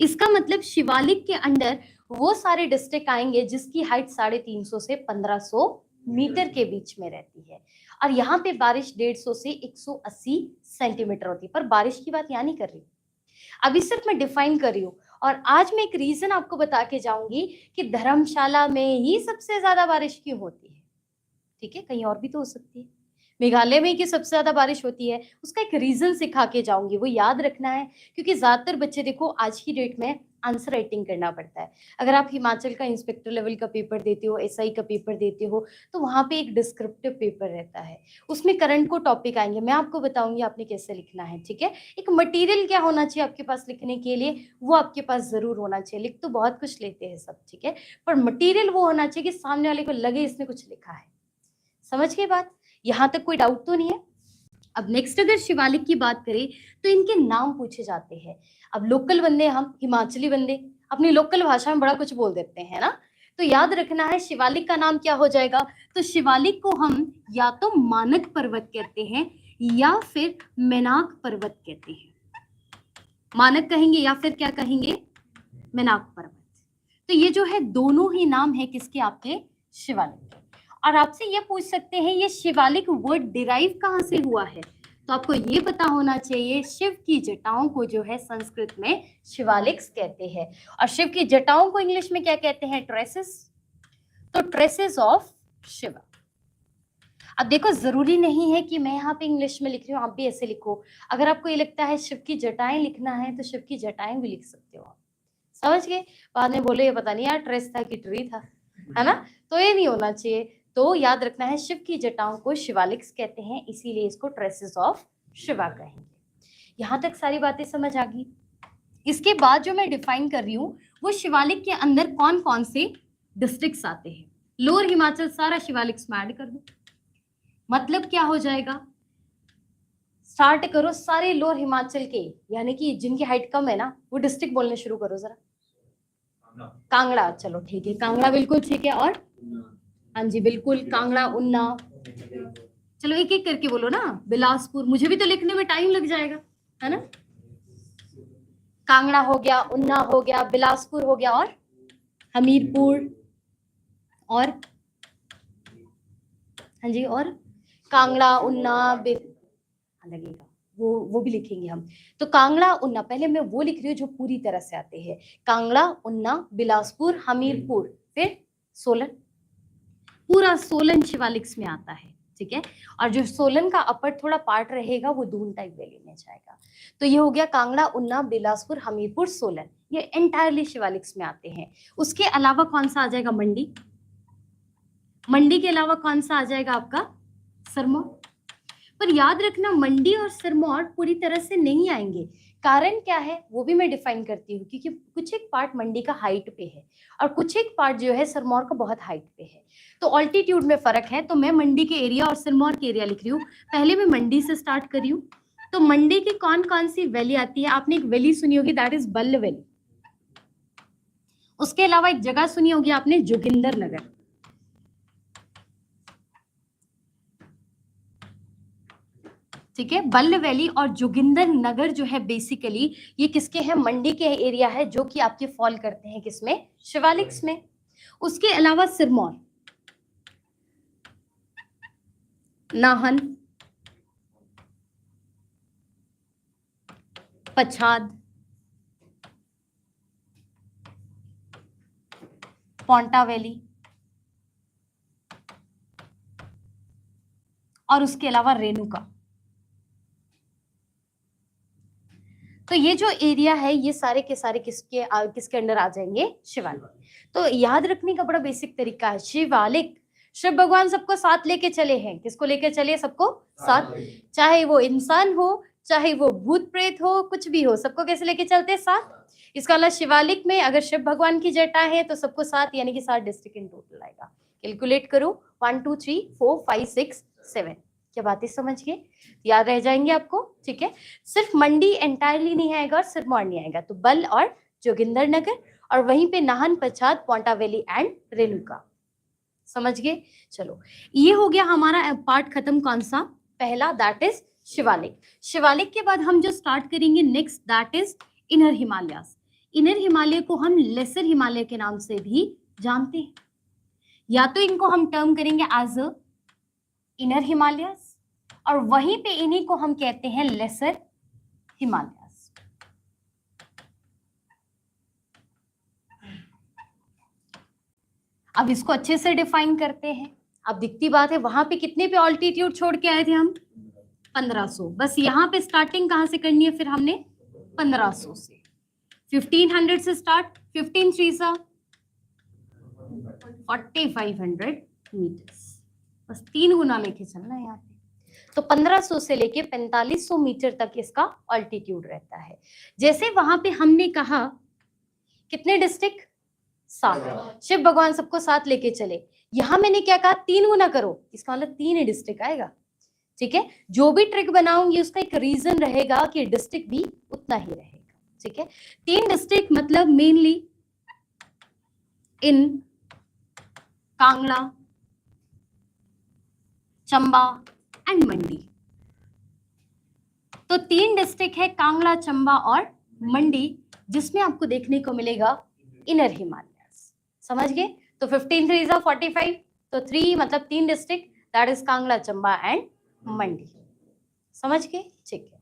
इसका मतलब शिवालिक के अंडर वो सारे डिस्ट्रिक्ट आएंगे जिसकी हाइट 350 से 1500 मीटर के बीच में रहती है, और यहाँ पे बारिश 150 से 180 सेंटीमीटर होती है। पर बारिश की बात यहाँ नहीं कर रही, अभी सिर्फ मैं डिफाइन कर रही हूँ। और आज मैं एक रीजन आपको बता के जाऊंगी कि धर्मशाला में ही सबसे ज्यादा बारिश क्यों होती है। ठीक है, कहीं और भी तो हो सकती है, मेघालय में कि सबसे ज्यादा बारिश होती है, उसका एक रीजन सिखा के जाऊंगी, वो याद रखना है। क्योंकि ज्यादातर बच्चे देखो आज की डेट में आंसर राइटिंग करना पड़ता है। अगर आप हिमाचल का इंस्पेक्टर लेवल का पेपर देते हो, एसआई का पेपर देते हो, तो वहां पे एक डिस्क्रिप्टिव पेपर रहता है, उसमें करंट को टॉपिक आएंगे, मैं आपको बताऊंगी आपने कैसे लिखना है। ठीक है, एक मटेरियल क्या होना चाहिए आपके पास लिखने के लिए, वो आपके पास जरूर होना चाहिए। लिख तो बहुत कुछ लेते हैं सब, ठीक है, पर मटेरियल वो होना चाहिए कि सामने वाले को लगे इसने कुछ लिखा है। समझ गए बात? यहां तक कोई डाउट तो नहीं है? अब नेक्स्ट अगर शिवालिक की बात करें तो इनके नाम पूछे जाते हैं। अब लोकल बंदे, हम हिमाचली बंदे अपनी लोकल भाषा में बड़ा कुछ बोल देते हैं ना, तो याद रखना है शिवालिक का नाम क्या हो जाएगा। तो शिवालिक को हम या तो मानक पर्वत कहते हैं या फिर मेनाक पर्वत कहते हैं। मानक कहेंगे या फिर क्या कहेंगे? मेनाक पर्वत। तो ये जो है दोनों ही नाम है किसके? आपके शिवालिक के। और आपसे ये पूछ सकते हैं ये शिवालिक वर्ड डिराइव कहाँ से हुआ है, तो आपको ये पता होना चाहिए शिव की जटाओं को जो है संस्कृत में शिवालिक्स कहते हैं, और शिव की जटाओं को इंग्लिश में क्या कहते हैं? ट्रेसेस। तो ट्रेसेस ऑफ शिवा। अब देखो जरूरी नहीं है कि मैं यहाँ पे इंग्लिश में लिख रही हूँ आप भी ऐसे लिखो, अगर आपको ये लगता है शिव की जटाएं लिखना है तो शिव की जटाएं भी लिख सकते हो आप। समझ गए? बाद में बोले ये पता नहीं यार ट्रेस था कि ट्री था, है ना? तो ये नहीं होना चाहिए। तो याद रखना है शिव की जटाओं को शिवालिक्स कहते हैं, इसीलिए इसको ट्रेसेस ऑफ शिवा कहेंगे। यहां तक सारी बातें समझ आ गई? इसके बाद जो मैं डिफाइन कर रही हूँ वो शिवालिक के अंदर कौन कौन से डिस्ट्रिक्ट्स आते हैं। लोअर हिमाचल सारा शिवालिक्स में ऐड कर दो, मतलब क्या हो जाएगा? स्टार्ट करो सारे लोअर हिमाचल के, यानी कि जिनकी हाइट कम है ना, वो डिस्ट्रिक्ट बोलने शुरू करो जरा। कांगड़ा, चलो ठीक है, कांगड़ा बिल्कुल ठीक है, और हाँ जी बिल्कुल, कांगड़ा, उन्ना, चलो एक एक करके बोलो ना। बिलासपुर, मुझे भी तो लिखने में टाइम लग जाएगा, है ना? कांगड़ा हो गया, उन्ना हो गया, बिलासपुर हो गया, और हमीरपुर, और हाँ जी, और कांगड़ा, उन्ना, लगेगा वो भी लिखेंगे हम। तो कांगड़ा, उन्ना, पहले मैं वो लिख रही हूँ जो पूरी तरह से आते हैं। कांगड़ा, उन्ना, बिलासपुर, हमीरपुर, फिर सोलन। पूरा सोलन शिवालिक्स में आता है, ठीक है। और जो सोलन का अपर थोड़ा पार्ट रहेगा वो दून टाइप वैली में जाएगा। तो ये हो गया कांगड़ा, उन्ना, बिलासपुर, हमीरपुर, सोलन, ये एंटायरली शिवालिक्स में आते हैं। उसके अलावा कौन सा आ जाएगा? मंडी। मंडी के अलावा कौन सा आ जाएगा आपका? सिरमौर। पर याद रखना मंडी और सिरमौर पूरी तरह से नहीं आएंगे। कारण क्या है वो भी मैं डिफाइन करती हूँ, क्योंकि कुछ एक पार्ट मंडी का हाइट पे है और कुछ एक पार्ट जो है सिरमौर का बहुत हाइट पे है, तो ऑल्टीट्यूड में फर्क है। तो मैं मंडी के एरिया और सिरमौर के एरिया लिख रही हूँ। पहले मैं मंडी से स्टार्ट कर रही हूँ। तो मंडी की कौन कौन सी वैली आती है? आपने एक वैली सुनी होगी, दैट इज बल्ल वैली। उसके अलावा एक जगह सुनी होगी आपने, जोगिंदर नगर। ठीक है, बल्ल वैली और जोगिंदर नगर जो है बेसिकली ये किसके हैं? मंडी के एरिया है, जो कि आपके फॉल करते हैं किसमें? शिवालिक्स में। उसके अलावा सिरमौर, नाहन, पछाद, पोंटा वैली, और उसके अलावा रेणुका। तो ये जो एरिया है ये सारे के सारे किसके अंडर आ जाएंगे? शिवालिक। तो याद रखने का बड़ा बेसिक तरीका है, शिवालिक। शिव भगवान सबको साथ लेके चले हैं। किसको लेके चले? सबको साथ। चाहे वो इंसान हो, चाहे वो भूत प्रेत हो, कुछ भी हो, सबको कैसे लेके चलते हैं? साथ। इसका मतलब शिवालिक में अगर शिव भगवान की जटा है तो सबको साथ, यानी कि 7 डिस्ट्रिक्ट इन टोटल आएगा। कैलकुलेट करो, 1 2 3 4 5 6 7। क्या बातें समझ गए? याद रह जाएंगे आपको, ठीक है। सिर्फ मंडी एंटायरली नहीं आएगा और सिरमौर नहीं आएगा, तो बल और जोगिंदर नगर, और वहीं पे नाहन, पच्छाद, पोंटा वैली एंड रेणुका। समझ गए? चलो, ये हो गया हमारा पार्ट खत्म। कौन सा? पहला, दैट इज शिवालिक। शिवालिक के बाद हम जो स्टार्ट करेंगे next, that is inner Himalayas. Inner Himalaya को हम लेसर हिमालय के नाम से भी जानते हैं, या तो इनको हम टर्म करेंगे एज अ इनर हिमालयास, और वहीं पे इन्हीं को हम कहते हैं लेसर हिमालयास। अब इसको अच्छे से डिफाइन करते हैं। अब दिखती बात है, वहां पे कितने पे ऑल्टीट्यूड छोड़ के आए थे हम? 1500। बस यहाँ पे स्टार्टिंग कहां से करनी है फिर हमने? 1500 से। 1500 से स्टार्ट, 15 3 सा 4500 मीटर्स, बस 3 गुना लेके चलना है यहाँ पे। तो 1500 से लेके 4500 मीटर तक इसका ऑल्टीट्यूड रहता है। जैसे वहां पे हमने कहा कितने डिस्ट्रिक्ट? 7। शिव भगवान सबको साथ लेके चले। यहां मैंने क्या कहा? 3 गुना करो, इसका मतलब 3 डिस्ट्रिक्ट आएगा, ठीक है। जो भी ट्रिक बनाऊंगी उसका एक रीजन रहेगा कि डिस्ट्रिक्ट भी उतना ही रहेगा, ठीक है। 3 डिस्ट्रिक्ट मतलब mainly in Kangra, Chamba and Mandi. तो 3 डिस्ट्रिक्ट है, कांगड़ा, चंबा और मंडी, जिसमें आपको देखने को मिलेगा इनर हिमालयास। समझ गए? तो 15 3 सा 45, तो 3 मतलब 3 district, that is Kangra, Chamba and Mandi. समझ गए? ठीक है।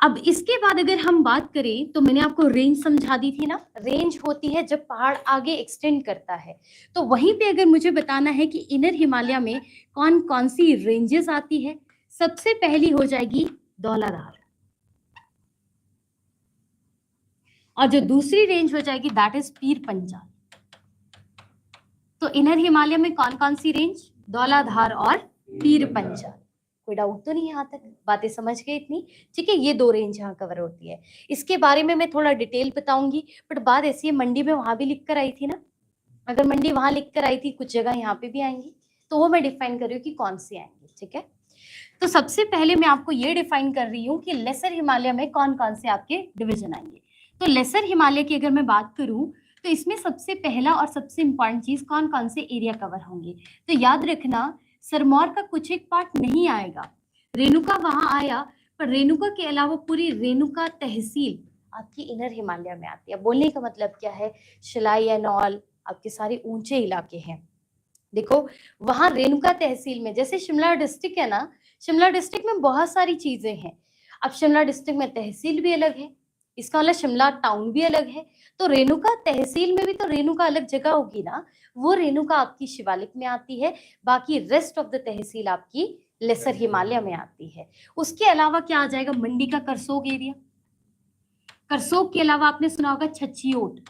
अब इसके बाद अगर हम बात करें तो मैंने आपको रेंज समझा दी थी ना। रेंज होती है जब पहाड़ आगे एक्सटेंड करता है। तो वहीं पे अगर मुझे बताना है कि इनर हिमालय में कौन कौन सी रेंजेस आती है, सबसे पहली हो जाएगी धौलाधार, और जो दूसरी रेंज हो जाएगी दैट इज पीर पंजाल। तो इनर हिमालय में कौन कौन सी रेंज? धौलाधार और पीर पंजाल। कोई डाउट तो नहीं यहाँ तक? बातें समझ गए इतनी? ठीक है, ये 2 रेंज यहाँ कवर होती है। इसके बारे में मैं थोड़ा डिटेल बताऊंगी, बट बात ऐसी है, मंडी में वहां भी लिख कर आई थी ना। अगर मंडी वहां लिख कर आई थी, कुछ जगह यहाँ पे भी आएंगी, तो वो मैं डिफाइन कर रही हूँ कि कौन सी आएंगी, ठीक है। तो सबसे पहले मैं आपको ये डिफाइन कर रही हूँ कि लेसर हिमालय में कौन कौन से आपके डिविजन आएंगे। तो लेसर हिमालय की अगर मैं बात करूँ तो इसमें सबसे पहला और सबसे इंपॉर्टेंट चीज कौन कौन से एरिया कवर होंगे। तो याद रखना, सिरमौर का कुछ एक पार्ट नहीं आएगा, रेणुका वहां आया, पर रेणुका के अलावा पूरी रेणुका तहसील आपकी इनर हिमालय में आती है। बोलने का मतलब क्या है, शिलाई एंड ऑल आपके सारे ऊंचे इलाके हैं। देखो, वहां रेणुका तहसील में, जैसे शिमला डिस्ट्रिक्ट है ना, शिमला डिस्ट्रिक्ट में बहुत सारी चीजें हैं। अब शिमला डिस्ट्रिक्ट में तहसील भी अलग है, इसका मतलब शिमला टाउन भी अलग है। तो रेणुका तहसील में भी तो रेणुका अलग जगह होगी ना, वो रेणुका आपकी शिवालिक में आती है। बाकी रेस्ट ऑफ द तहसील आपकी लेसर हिमालय में आती है। उसके अलावा क्या आ जाएगा? मंडी का करसोग एरिया। करसोग के अलावा आपने सुना होगा छछियोट।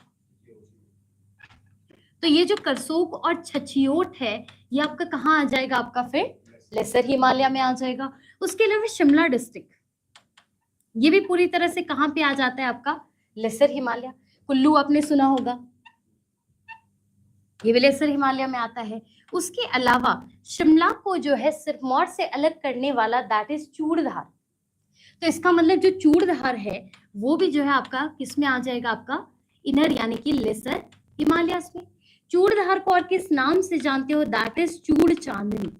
तो ये जो करसोग और छछियोट है, ये आपका कहाँ आ जाएगा? आपका फिर लेसर हिमालय में आ जाएगा। उसके अलावा शिमला डिस्ट्रिक्ट, ये भी पूरी तरह से कहाँ पे आ जाता है? आपका लेसर हिमालय। कुल्लू आपने सुना होगा, ये भी लेसर हिमालय में आता है। उसके अलावा शिमला को जो है सिरमौर से अलग करने वाला दैट इज चूड़धार। तो इसका मतलब जो चूड़धार है वो भी जो है आपका किस में आ जाएगा? आपका इनर यानी कि लेसर हिमालयास में। चूड़धार को और किस नाम से जानते हो? दैट इज चूड़ चांदनी।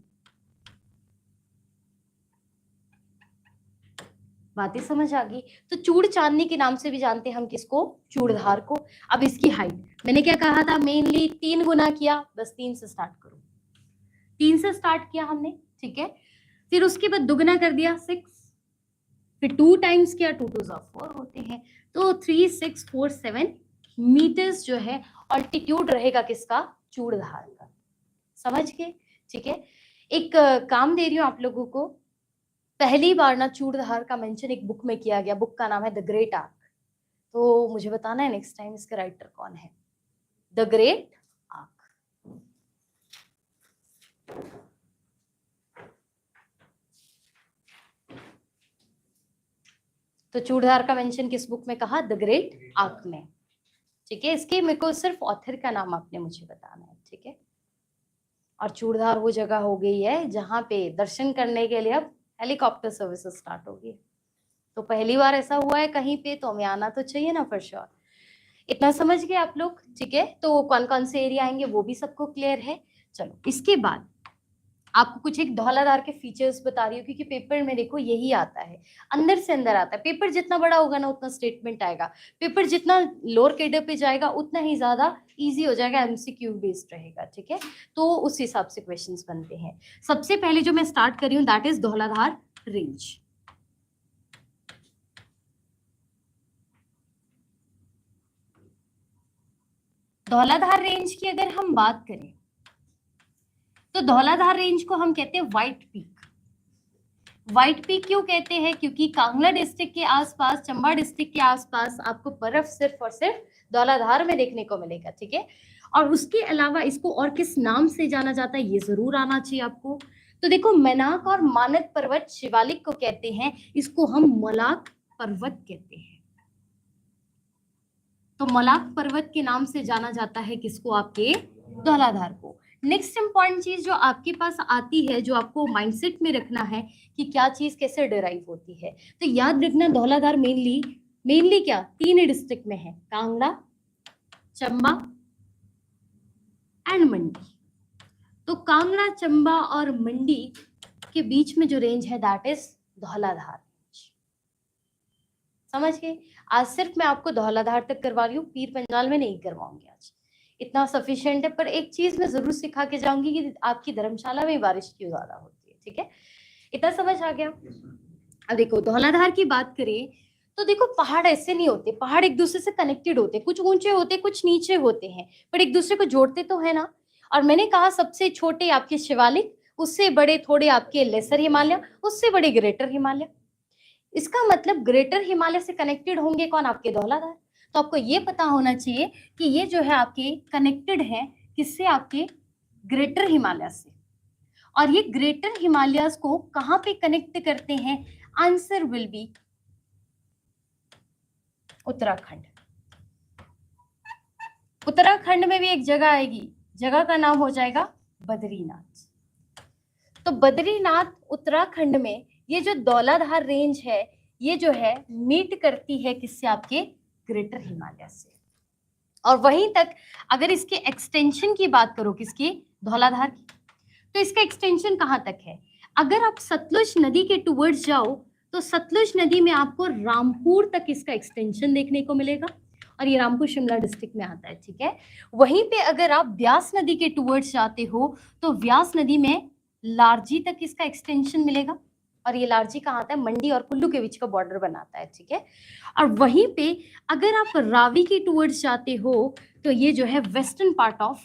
बातें समझ आ गई? तो चूड़ चांदनी के नाम से भी जानते हैं हम किसको? चूड़धार को। अब इसकी हाइट मैंने क्या कहा था? मेनली 3 गुना किया, बस 3 से स्टार्ट करो। 3 से स्टार्ट किया हमने, ठीक है। फिर उसके बाद दुगना कर दिया 6, फिर 2 टाइम्स किया, 2 2 4 होते हैं, तो 3 6 4 7 मीटर्स जो है ऑल्टीट्यूड रहेगा किसका? चूड़धार का। समझ गए? ठीक है। एक काम दे रही हूँ आप लोगों को, पहली बार ना चूड़धार का मेंशन एक बुक में किया गया, बुक का नाम है द ग्रेट आर्क। तो मुझे बताना है नेक्स्ट टाइम इसका राइटर कौन है, द ग्रेट आर्क। तो चूड़धार का मेंशन किस बुक में कहा, द ग्रेट आर्क में। ठीक है, इसके मेरे को सिर्फ ऑथर का नाम आपने मुझे बताना है। ठीक है, और चूड़धार वो जगह हो गई है जहां पे दर्शन करने के लिए अब हेलीकॉप्टर सर्विसेज स्टार्ट होगी। तो पहली बार ऐसा हुआ है कहीं पे, तो हमें आना तो चाहिए ना फॉर श्योर। इतना समझ गए आप लोग। ठीक है, तो कौन कौन से एरिया आएंगे वो भी सबको क्लियर है। चलो, इसके बाद आपको कुछ एक धौलाधार के फीचर्स बता रही हूँ, क्योंकि पेपर में देखो यही आता है, अंदर से अंदर आता है। पेपर जितना बड़ा होगा ना उतना स्टेटमेंट आएगा, पेपर जितना लोअर कैडर पे जाएगा उतना ही ज्यादा इजी हो जाएगा, एमसीक्यू बेस्ड रहेगा। ठीक है, तो उस हिसाब से क्वेश्चंस बनते हैं। सबसे पहले जो मैं स्टार्ट कर रही हूँ that is Dhauladhar range. Dhauladhar range की अगर हम बात करें तो धौलाधार रेंज को हम कहते हैं व्हाइट पीक। व्हाइट पीक क्यों कहते हैं, क्योंकि कांगड़ा डिस्ट्रिक्ट के आसपास, चंबा डिस्ट्रिक्ट के आसपास आपको बर्फ सिर्फ और सिर्फ धौलाधार में देखने को मिलेगा। ठीक है, और उसके अलावा इसको और किस नाम से जाना जाता है ये जरूर आना चाहिए आपको। तो देखो, मैनाक और मानक पर्वत शिवालिक को कहते हैं, इसको हम मलाक पर्वत कहते हैं। तो मलाक पर्वत के नाम से जाना जाता है किसको, आपके धौलाधार को। नेक्स्ट इंपॉर्टेंट चीज जो आपके पास आती है, जो आपको माइंडसेट में रखना है कि क्या चीज कैसे डिराइव होती है, तो याद रखना धौलाधार मेनली क्या 3 डिस्ट्रिक्ट में है, कांगड़ा, चंबा एंड मंडी। तो कांगड़ा, चंबा और मंडी के बीच में जो रेंज है दैट इज धौलाधार रेंज। समझ गए। आज सिर्फ मैं आपको धौलाधार तक करवा रही हूँ, पीर पंजाल में नहीं करवाऊंगी आज, इतना सफिशिएंट है। पर एक चीज मैं जरूर सिखा के जाऊंगी कि आपकी धर्मशाला में बारिश क्यों ज्यादा होती है। ठीक है, इतना समझ आ गया। अब देखो, धौलाधार की बात करें तो देखो, पहाड़ ऐसे नहीं होते, पहाड़ एक दूसरे से कनेक्टेड होते, कुछ ऊंचे होते कुछ नीचे होते हैं, पर एक दूसरे को जोड़ते तो है ना। और मैंने कहा सबसे छोटे आपके शिवालिक, उससे बड़े थोड़े आपके लेसर हिमालय, उससे बड़े ग्रेटर हिमालय। इसका मतलब ग्रेटर हिमालय से कनेक्टेड होंगे कौन, आपके धौलाधार। तो आपको ये पता होना चाहिए कि ये जो है आपके कनेक्टेड है किससे, आपके ग्रेटर हिमालय से। और ये ग्रेटर हिमालयस को कहां पे कनेक्ट करते हैं, answer will be Uttarakhand. Uttarakhand में भी एक जगह आएगी, जगह का नाम हो जाएगा बद्रीनाथ। तो बद्रीनाथ उत्तराखंड में ये जो धौलाधार रेंज है ये जो है मीट करती है किससे, आपके ग्रेटर हिमालय से। और वहीं तक अगर इसके एक्सटेंशन की बात करो, किसकी, धौलाधार की, तो इसका एक्सटेंशन कहां तक है। अगर आप सतलुज नदी के टुवर्ड्स जाओ तो सतलुज नदी में आपको रामपुर तक इसका एक्सटेंशन देखने को मिलेगा, और ये रामपुर शिमला डिस्ट्रिक्ट में आता है। ठीक है, वहीं पे अगर आप व्यास नदी के टुवर्ड्स जाते हो तो व्यास नदी में लारजी तक इसका एक्सटेंशन मिलेगा, और ये लारजी कहाँ आता है, मंडी और कुल्लू के बीच का बॉर्डर बनाता है। ठीक है, और वहीं पे अगर आप रावी के टुवर्ड्स जाते हो तो ये जो है वेस्टर्न पार्ट ऑफ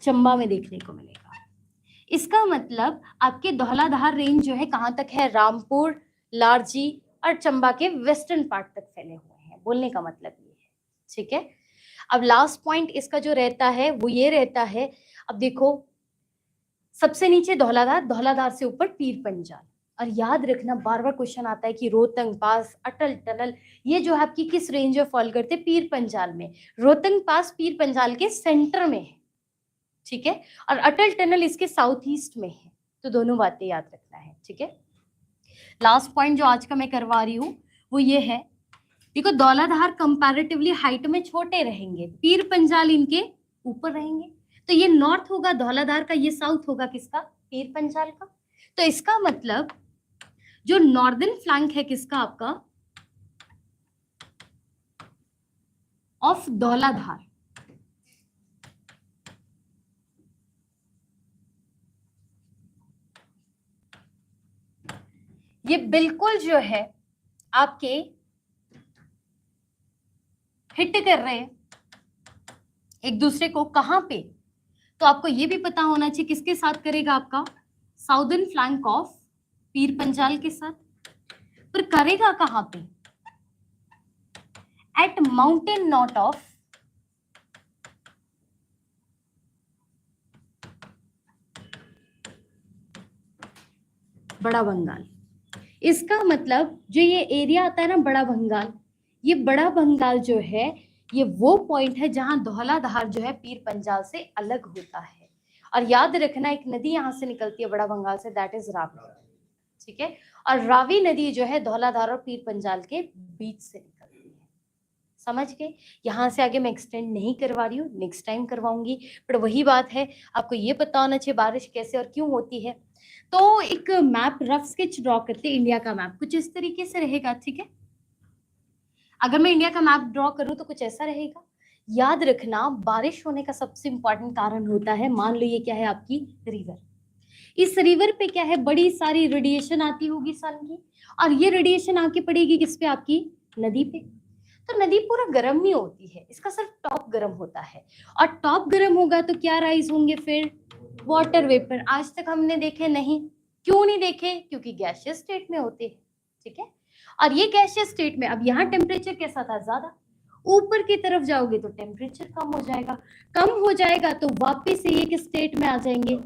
चंबा में देखने को मिलेगा। इसका मतलब आपके धौलाधार रेंज जो है कहां तक है, रामपुर, लारजी और चंबा के वेस्टर्न पार्ट तक फैले हुए हैं। बोलने का मतलब ये है। ठीक है, अब लास्ट पॉइंट इसका जो रहता है वो ये रहता है, अब देखो सबसे नीचे धौलाधार, धौलाधार से ऊपर पीर पंजाल। और याद रखना, बार बार क्वेश्चन आता है कि रोहतंग पास, अटल टनल, ये जो है आपकी किस रेंज में फॉल करते, पीर पंजाल में। रोहतंग पास पीर पंजाल के सेंटर में है। ठीक है, और अटल टनल इसके साउथ ईस्ट में है। तो दोनों बातें याद रखना है। ठीक है, लास्ट पॉइंट जो आज का मैं करवा रही हूँ वो ये है, देखो धौलाधार कंपैरेटिवली हाइट में छोटे रहेंगे, पीर पंजाल इनके ऊपर रहेंगे। तो ये नॉर्थ होगा धौलाधार का, ये साउथ होगा किसका, पीर पंजाल का। तो इसका मतलब जो नॉर्दर्न फ्लैंक है किसका, आपका ऑफ धौलाधार, ये बिल्कुल जो है आपके हिट कर रहे हैं एक दूसरे को, कहां पे, तो आपको ये भी पता होना चाहिए किसके साथ करेगा, आपका southern flank of Pir Panjal के साथ। पर करेगा कहां पे, एट माउंटेन नॉट ऑफ बड़ा बंगाल। इसका मतलब जो ये एरिया आता है ना बड़ा बंगाल, ये बड़ा बंगाल जो है ये वो पॉइंट है जहां धौलाधार जो है पीर पंजाल से अलग होता है। और याद रखना एक नदी यहाँ से निकलती है बड़ा बंगाल से, दैट इज रावी, ठीक है। और रावी नदी जो है धौलाधार और पीर पंजाल के बीच से निकलती है, समझ गए। यहाँ से आगे मैं एक्सटेंड नहीं करवा रही हूँ, नेक्स्ट टाइम करवाऊंगी। पर वही बात है, आपको ये पता होना चाहिए बारिश कैसे और क्यों होती है। तो एक मैप रफ स्केच ड्रॉ करते हैं, इंडिया का मैप कुछ इस तरीके से रहेगा, ठीक है। अगर मैं इंडिया का मैप ड्रॉ करूं तो कुछ ऐसा रहेगा। याद रखना बारिश होने का सबसे इंपॉर्टेंट कारण होता है, मान लो ये क्या है आपकी रिवर। इस रिवर पे क्या है, बड़ी सारी रेडिएशन आती होगी सन की, और ये रेडिएशन आके पड़ेगी किस पे, आपकी नदी पे। तो नदी पूरा गर्म नहीं होती है, इसका सिर्फ टॉप गर्म होता है। और टॉप गर्म होगा तो क्या राइज होंगे फिर, वाटर वेपर। आज तक हमने देखे नहीं, क्यों नहीं देखे, क्योंकि गैसियस स्टेट में होते हैं, ठीक है। और ये गैसियस स्टेट में अब यहाँ टेम्परेचर कैसा था, ज्यादा। ऊपर की तरफ जाओगे तो टेम्परेचर कम हो जाएगा, कम हो जाएगा तो वापस से ये किस स्टेट में आ जाएंगे,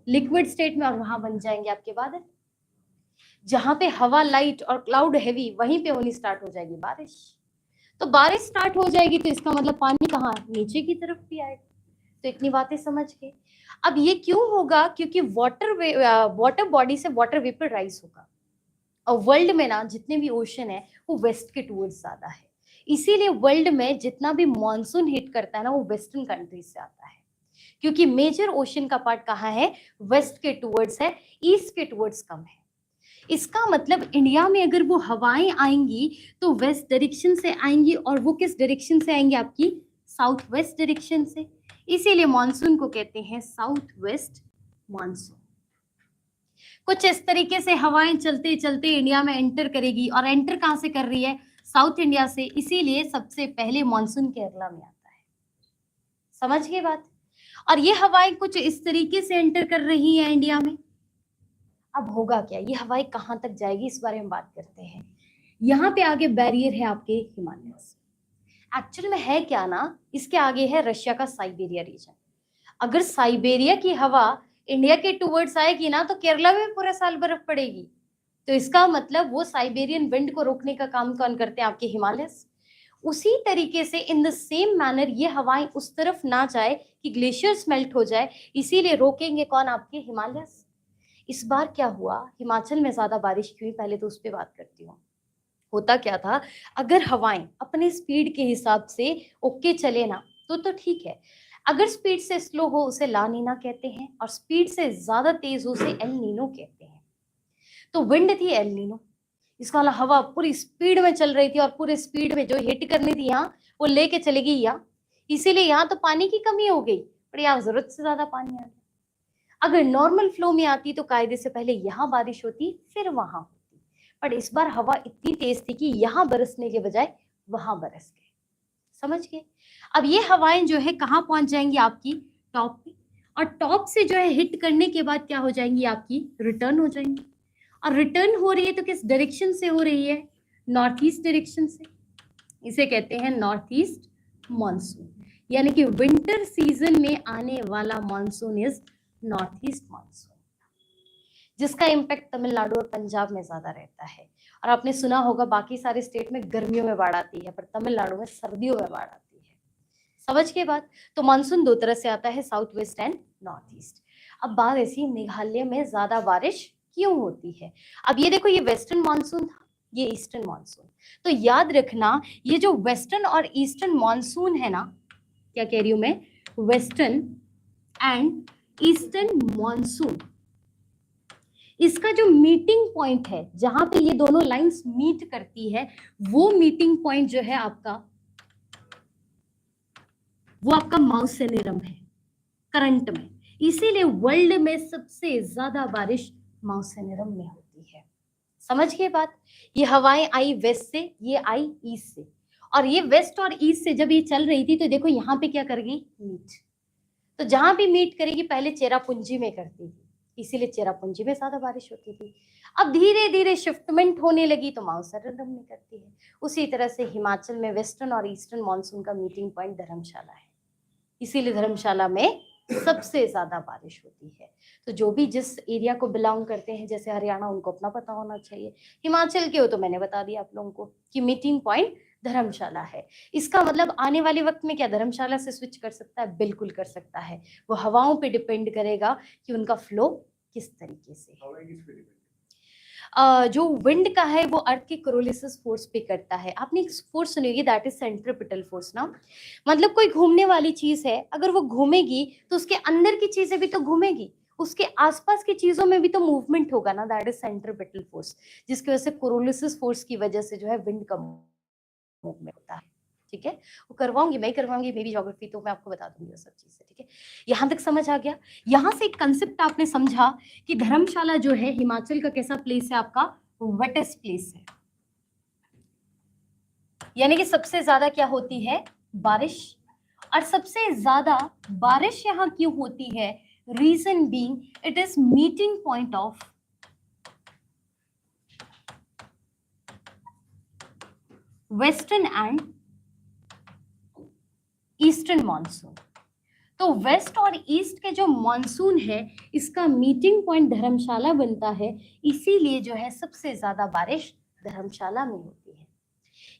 लिक्विड स्टेट में, और वहां बन जाएंगे आपके बादल। जहां पे हवा लाइट और क्लाउड हैवी, वहीं पे होनी स्टार्ट हो जाएगी बारिश। तो बारिश स्टार्ट हो जाएगी तो इसका मतलब पानी कहाँ, नीचे की तरफ भी आएगा। तो इतनी बातें समझ गए। अब ये क्यों होगा, क्योंकि वाटर बॉडी से वाटर वेपर राइज होगा। और वर्ल्ड में ना जितने भी ओशन है वो वेस्ट के टूवर्ड्स ज्यादा है, इसीलिए वर्ल्ड में जितना भी मॉनसून हिट करता है ना वो वेस्टर्न कंट्रीज से आता है, क्योंकि मेजर ओशन का पार्ट कहाँ है, वेस्ट के टूवर्ड्स है, ईस्ट के टूवर्ड्स कम है। इसका मतलब इंडिया में अगर वो हवाएं आएंगी तो वेस्ट डायरेक्शन से आएंगी, और वो किस डायरेक्शन से आएंगी, आपकी साउथ वेस्ट डायरेक्शन से। इसीलिए मॉनसून को कहते हैं साउथ वेस्ट मॉनसून। कुछ इस तरीके से हवाएं चलते चलते इंडिया में एंटर करेगी, और एंटर कहां से कर रही है, साउथ इंडिया से, इसीलिए सबसे पहले मॉनसून केरला में आता है। समझ गए बात। और ये हवाएं कुछ इस तरीके से एंटर कर रही है इंडिया में। अब होगा क्या, ये हवाएं कहां तक जाएगी इस बारे में बात करते हैं। यहाँ पे आगे बैरियर है आपके हिमालय। एक्चुअल में है क्या ना, इसके आगे है रशिया का साइबेरिया रीजन। अगर साइबेरिया की हवा इंडिया के टूवर्ड्स आएगी ना तो केरला में पूरा साल बर्फ पड़ेगी। तो इसका मतलब वो साइबेरियन विंड को रोकने का काम कौन करते हैं, आपके हिमालय। उसी तरीके से इन द सेम मैनर ये हवाएं उस तरफ ना जाए कि ग्लेशियर्स मेल्ट हो जाए, इसीलिए रोकेंगे कौन, आपके हिमालय। इस बार क्या हुआ, हिमाचल में ज्यादा बारिश क्यों हुई, पहले तो उस पर बात करती हूँ। होता क्या था, अगर हवाएं अपने स्पीड के हिसाब से ओके चले ना तो ठीक है। अगर स्पीड से स्लो हो उसे ला नीना कहते हैं, और स्पीड से ज्यादा तेज हो उसे एल नीनो कहते हैं। तो विंड थी एल नीनो, इसका वाला हवा पूरी स्पीड में चल रही थी, और पूरे स्पीड में जो हिट करनी थी यहाँ वो लेके चलेगी यहाँ, इसीलिए यहाँ तो पानी की कमी हो गई, पर यहाँ जरूरत से ज्यादा पानी आ गया। अगर नॉर्मल फ्लो में आती तो कायदे से पहले यहाँ बारिश होती फिर वहां होती, पर इस बार हवा इतनी तेज थी कि यहाँ बरसने के बजाय वहां बरस गए। समझ गए। अब ये हवाएं जो है कहाँ पहुंच जाएंगी, आपकी टॉप पे, और टॉप से जो है हिट करने के बाद क्या हो जाएंगी, आपकी रिटर्न हो जाएंगी। और रिटर्न हो रही है तो किस डायरेक्शन से हो रही है, नॉर्थ ईस्ट डायरेक्शन से। इसे कहते हैं नॉर्थ ईस्ट मॉनसून, यानी कि विंटर सीजन में आने वाला monsoon is north east monsoon, जिसका इम्पैक्ट तमिलनाडु और पंजाब में ज्यादा रहता है। और आपने सुना होगा बाकी सारे स्टेट में गर्मियों में बाढ़ आती है, पर तमिलनाडु में सर्दियों में बाढ़ आती है। समझ के बाद। तो मानसून दो तरह से आता है, south west and north east. अब बात ऐसी, मेघालय में ज्यादा बारिश क्यों होती है। अब ये देखो, ये वेस्टर्न मानसून था, ये ईस्टर्न मानसून। तो याद रखना ये जो वेस्टर्न और ईस्टर्न मानसून है ना, क्या कह रही हूं मैं, वेस्टर्न एंड ईस्टर्न मानसून, इसका जो मीटिंग पॉइंट है जहां पे ये दोनों लाइंस मीट करती है, वो मीटिंग पॉइंट जो है आपका, वो आपका माउस सेनेरम है करंट में। इसीलिए वर्ल्ड में सबसे ज्यादा बारिश माउस सेनेरम में होती है। समझ गए बात। ये हवाएं आई वेस्ट से, ये आई ईस्ट से, और ये वेस्ट और ईस्ट से जब ये चल रही थी तो देखो यहाँ पे क्या कर गई, मीट। तो जहां भी मीट करेगी पहले चेरापूंजी में करती थी, इसीलिए चेरापूंजी में ज्यादा बारिश होती थी। अब धीरे धीरे शिफ्टमेंट होने लगी तो माउसरंडम में करती है। उसी तरह से हिमाचल में वेस्टर्न और ईस्टर्न मानसून का मीटिंग पॉइंट धर्मशाला है, इसीलिए धर्मशाला में सबसे ज्यादा बारिश होती है। तो जो भी जिस एरिया को बिलोंग करते हैं, जैसे हरियाणा, उनको अपना पता होना चाहिए। हिमाचल के हो तो मैंने बता दिया आप लोगों को कि मीटिंग पॉइंट धर्मशाला है। इसका मतलब आने वाले वक्त में क्या धर्मशाला से स्विच कर सकता है? बिल्कुल कर सकता है। वो हवाओं पे डिपेंड करेगा कि उनका फ्लो किस तरीके से है। जो विंड का है वो अर्थ के कोरोलिसिस फोर्स पे करता है। आपने एक फोर्स सुनी होगी, दैट इज सेंट्रिपिटल फोर्स ना। मतलब कोई घूमने वाली चीज है, अगर वो घूमेगी तो उसके अंदर की चीजें भी तो घूमेगी, उसके आसपास की चीजों में भी तो मूवमेंट होगा ना, दैट इज सेंट्रिपिटल फोर्स, जिसकी वजह से कोरोलिसिस फोर्स की वजह से जो है विंड का मूवमेंट होता है। ठीक है, वो करवाऊंगी, मैं करवाऊंगी मे बी ज्योग्राफी, तो मैं आपको बता दूंगी वो सब चीजें। ठीक है, यहाँ तक समझ आ गया। यहाँ से एक कंसेप्ट आपने समझा कि धर्मशाला जो है हिमाचल का कैसा प्लेस है? आपका वेटेस्ट प्लेस है, यानी कि सबसे ज्यादा क्या होती है? बारिश। और सबसे ज्यादा बारिश यहाँ क्यों होती है? Reason being it is meeting point of western and eastern monsoon. तो वेस्ट और ईस्ट के जो मानसून है इसका मीटिंग पॉइंट धर्मशाला बनता है, इसीलिए जो है सबसे ज्यादा बारिश धर्मशाला में होती है।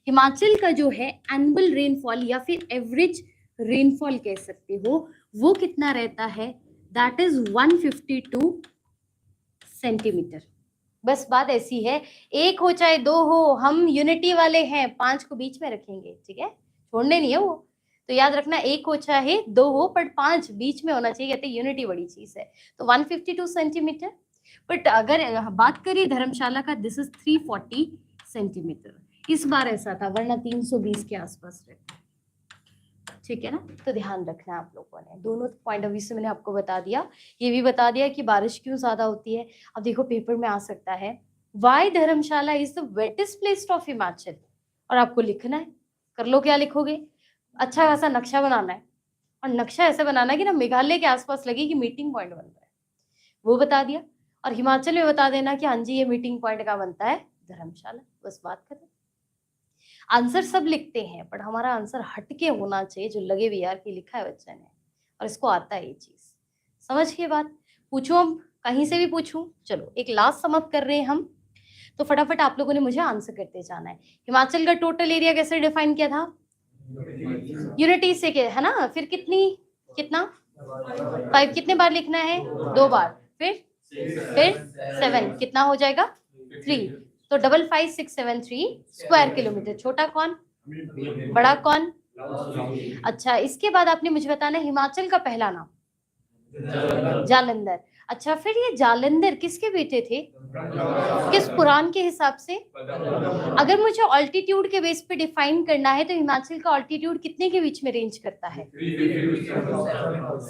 हिमाचल का जो है एनुअल रेनफॉल या फिर एवरेज रेनफॉल कह सकते हो, वो कितना रहता है? That is 152 centimetre. बस बात ऐसी है, एक हो चाहे दो हो, हम यूनिटी वाले हैं, 5 को बीच में रखेंगे। ठीक है, छोड़ने नहीं है वो, तो याद रखना, एक हो चाहे दो हो पर 5 बीच में होना चाहिए, कहते हैं यूनिटी बड़ी चीज है। तो 152 सेंटीमीटर। बट अगर बात करिए धर्मशाला का, दिस इज 340 सेंटीमीटर। इस बार ऐसा था, वरना 320 के आसपास रहता है। ठीक है ना, तो ध्यान रखना आप लोगों ने, दोनों पॉइंट ऑफ व्यू से मैंने आपको बता दिया। ये भी बता दिया कि बारिश क्यों ज्यादा होती है। अब देखो पेपर में आ सकता है, why Dharamshala is the wettest place of Himachal, और आपको लिखना है। कर लो, क्या लिखोगे? अच्छा खासा नक्शा बनाना है, और नक्शा ऐसे बनाना है कि ना मेघालय के आसपास लगे कि मीटिंग पॉइंट बन रहा है, वो बता दिया। और हिमाचल में बता देना कि हाँ जी ये मीटिंग पॉइंट का बनता है धर्मशाला, बस बात करें। आंसर सब लिखते हैं, पर हमारा आंसर हटके होना चाहिए, जो लगे भी यार कि लिखा है बच्चे ने और इसको आता है ये चीज। समझ के बात? पूछूं, हम कहीं से भी पूछूं? चलो एक लास्ट समाप्त कर रहे हैं हम, तो फटाफट आप लोगों ने मुझे आंसर करते जाना है। हिमाचल का टोटल एरिया कैसे डिफाइन किया था? यूनिटी से के, है ना। फिर कितना 5 कितने बार लिखना है? 2 बार। फिर 7 कितना हो जाएगा? 3। तो 55,673 स्क्वायर किलोमीटर। छोटा कौन, बड़ा कौन? अच्छा, इसके बाद आपने मुझे बताना हिमाचल का पहला नाम जालंधर। अच्छा, फिर ये जालंधर किसके बेटे थे? किस पुराण के हिसाब से? अगर मुझे ऑल्टीट्यूड के बेस पे डिफाइन करना है तो हिमाचल का ऑल्टीट्यूड कितने के बीच में रेंज करता है?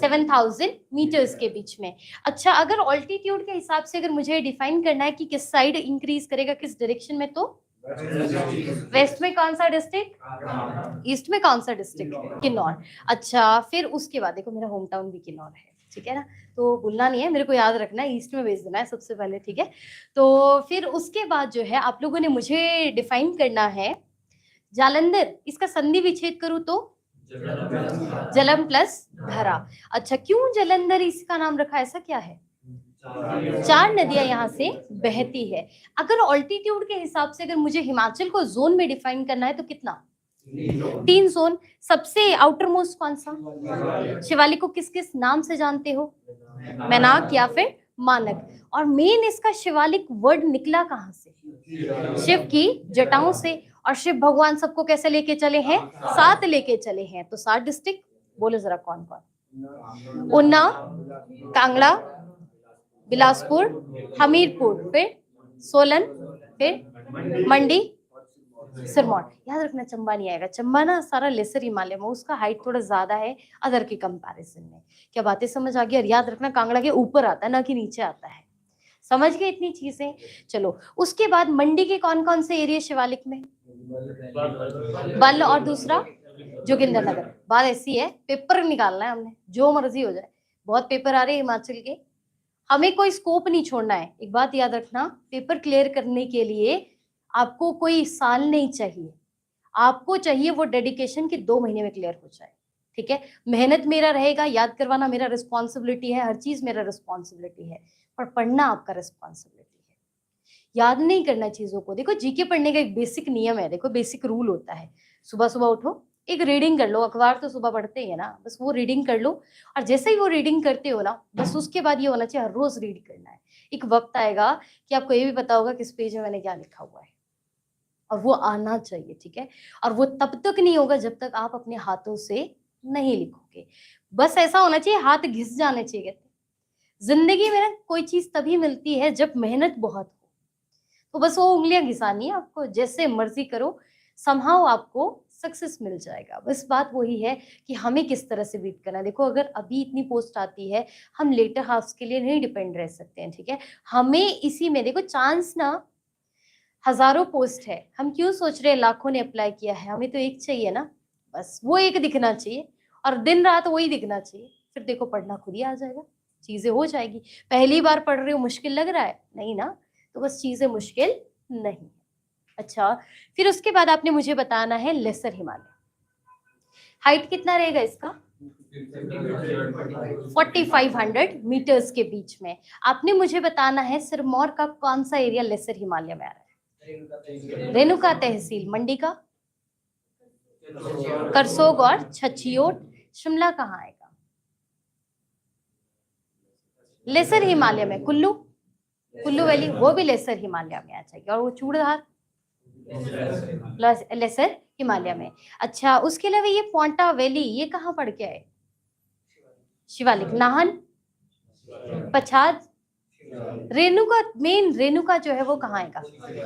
7,000 मीटर्स के बीच में। अच्छा, अगर ऑल्टीट्यूड के हिसाब से अगर मुझे डिफाइन करना है कि किस साइड इंक्रीज करेगा, किस डायरेक्शन में, तो वेस्ट में कौन सा डिस्ट्रिक्ट? ईस्ट में कौन सा डिस्ट्रिक्ट? किन्नौर। अच्छा, फिर उसके बाद देखो मेरा होम टाउन भी किन्नौर है, ठीक है ना, तो भूलना नहीं है, मेरे को याद रखना है, ईस्ट में भेज देना है सबसे पहले। ठीक है, तो फिर उसके बाद जो है आप लोगों ने मुझे डिफाइन करना है जालंधर, इसका संधि विच्छेद करूं तो जलम प्लस धरा। अच्छा, क्यों जलंधर इसका नाम रखा, ऐसा क्या है? 4 नदियां यहाँ से बहती है। अगर ऑल्टीट्यूड के हिसाब से अगर मुझे हिमाचल को जोन में डिफाइन करना है तो कितना? 3 जोन। सबसे आउटर मोस्ट कौन सा? शिवालिक को किस किस नाम से जानते हो? मैनाक या फिर मानक। और मेन इसका शिवालिक वर्ड निकला कहां से? शिव की जटाओं से। और शिव भगवान सबको कैसे लेके चले हैं? 7 लेके चले हैं। तो 7 डिस्ट्रिक्ट बोलो जरा, कौन कौन? ऊना, कांगड़ा, बिलासपुर, हमीरपुर, फिर सोलन, फिर मंडी, सिरमौर। याद रखना चंबा नहीं आएगा, चंबा ना सारा लेसर हिमालय में, उसका हाइट थोड़ा ज्यादा है अदर के कंपैरिजन में। क्या बातें समझ आ गई? और याद रखना कांगड़ा के ऊपर आता है ना कि नीचे आता है। समझ गए इतनी चीजें? चलो, उसके बाद मंडी के कौन कौन से एरिया शिवालिक में? बल और दूसरा जोगिंदर नगर। बात ऐसी है, पेपर निकालना है हमने, जो मर्जी हो जाए, बहुत पेपर आ रहे हैं हिमाचल के, हमें कोई स्कोप नहीं छोड़ना है। एक बात याद रखना, पेपर क्लियर करने के लिए आपको कोई साल नहीं चाहिए, आपको चाहिए वो डेडिकेशन कि 2 महीने में क्लियर हो जाए, ठीक है। मेहनत मेरा रहेगा, याद करवाना मेरा रिस्पॉन्सिबिलिटी है, हर चीज मेरा रिस्पॉन्सिबिलिटी है, पर पढ़ना आपका रिस्पॉन्सिबिलिटी है। याद नहीं करना चीजों को। देखो जीके पढ़ने का एक बेसिक नियम है, देखो बेसिक रूल होता है, सुबह सुबह उठो, एक रीडिंग कर लो, अखबार तो सुबह पढ़ते ही है ना, बस वो रीडिंग कर लो, और जैसे ही वो रीडिंग करते हो ना, बस उसके बाद ये होना चाहिए हर रोज रीड करना है। एक वक्त आएगा कि आपको ये भी पता होगा किस पेज में मैंने क्या लिखा हुआ है, और वो आना चाहिए, ठीक है। और वो तब तक नहीं होगा जब तक आप अपने हाथों से नहीं लिखोगे। बस ऐसा होना चाहिए, हाथ घिस जाने चाहिए। कहते जिंदगी में ना कोई चीज तभी मिलती है जब मेहनत बहुत हो, तो बस वो उंगलियां घिसानी है आपको, जैसे मर्जी करो, समहाउ आपको सक्सेस मिल जाएगा। बस बात वही है कि हमें किस तरह से बीट करना है। देखो अगर अभी इतनी पोस्ट आती है, हम लेटर हाफ्स के लिए नहीं डिपेंड रह सकते हैं, ठीक है। हमें इसी में देखो चांस ना हजारों पोस्ट है, हम क्यों सोच रहे हैं लाखों ने अप्लाई किया है, हमें तो एक चाहिए ना, बस वो एक दिखना चाहिए, और दिन रात वही दिखना चाहिए, फिर देखो पढ़ना खुद ही आ जाएगा, चीजें हो जाएगी। पहली बार पढ़ रहे हो, मुश्किल लग रहा है नहीं ना, तो बस चीजें मुश्किल नहीं। अच्छा, फिर उसके बाद आपने मुझे बताना है लेसर हिमालय, हाइट कितना रहेगा इसका, 4500 मीटर्स के बीच में। आपने मुझे बताना है सिरमौर का कौन सा एरिया लेसर हिमालय में आ रहा है। रेणुका तहसील, मंडी का करसोग और छछियोट, शिमला कहाँ आएगा, लेसर हिमालय में कुल्लू, कुल्लू वैली वो भी लेसर हिमालय में आ जाएगी, और वो चूड़धार लेसर हिमालय में। अच्छा, उसके अलावा ये पोंटा वैली ये कहाँ पड़ के है, शिवालिक, नाहन, पछाद, रेणुका, मेन रेणुका जो है वो कहाँ आएगा,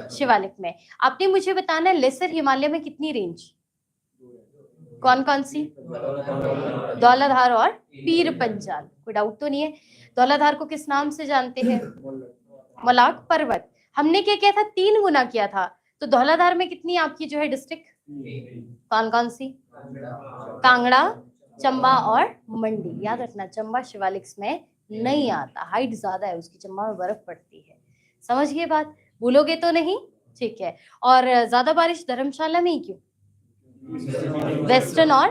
शिवालिक में। आपने मुझे बताना है लेसर हिमालय में कितनी रेंज, कौन कौन सी, धौलाधार और पीर पंजाल, कोई डाउट तो नहीं है। धौलाधार को किस नाम से जानते हैं, मलाक पर्वत। हमने क्या किया था, 3 गुना किया था, तो धौलाधार में कितनी आपकी जो है डिस्ट्रिक्ट, कौन कौन सी, कांगड़ा, चंबा और मंडी। याद रखना चंबा शिवालिक्स में नहीं आता, हाइट ज्यादा है उसकी, चंबा में बर्फ पड़ती है, समझ गए बात, भूलोगे तो नहीं, ठीक है। और ज्यादा बारिश धर्मशाला में ही क्यों, वेस्टर्न और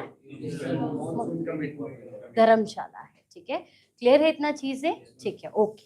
धर्मशाला है, ठीक है। क्लियर है इतना चीजें, ठीक है, ओके।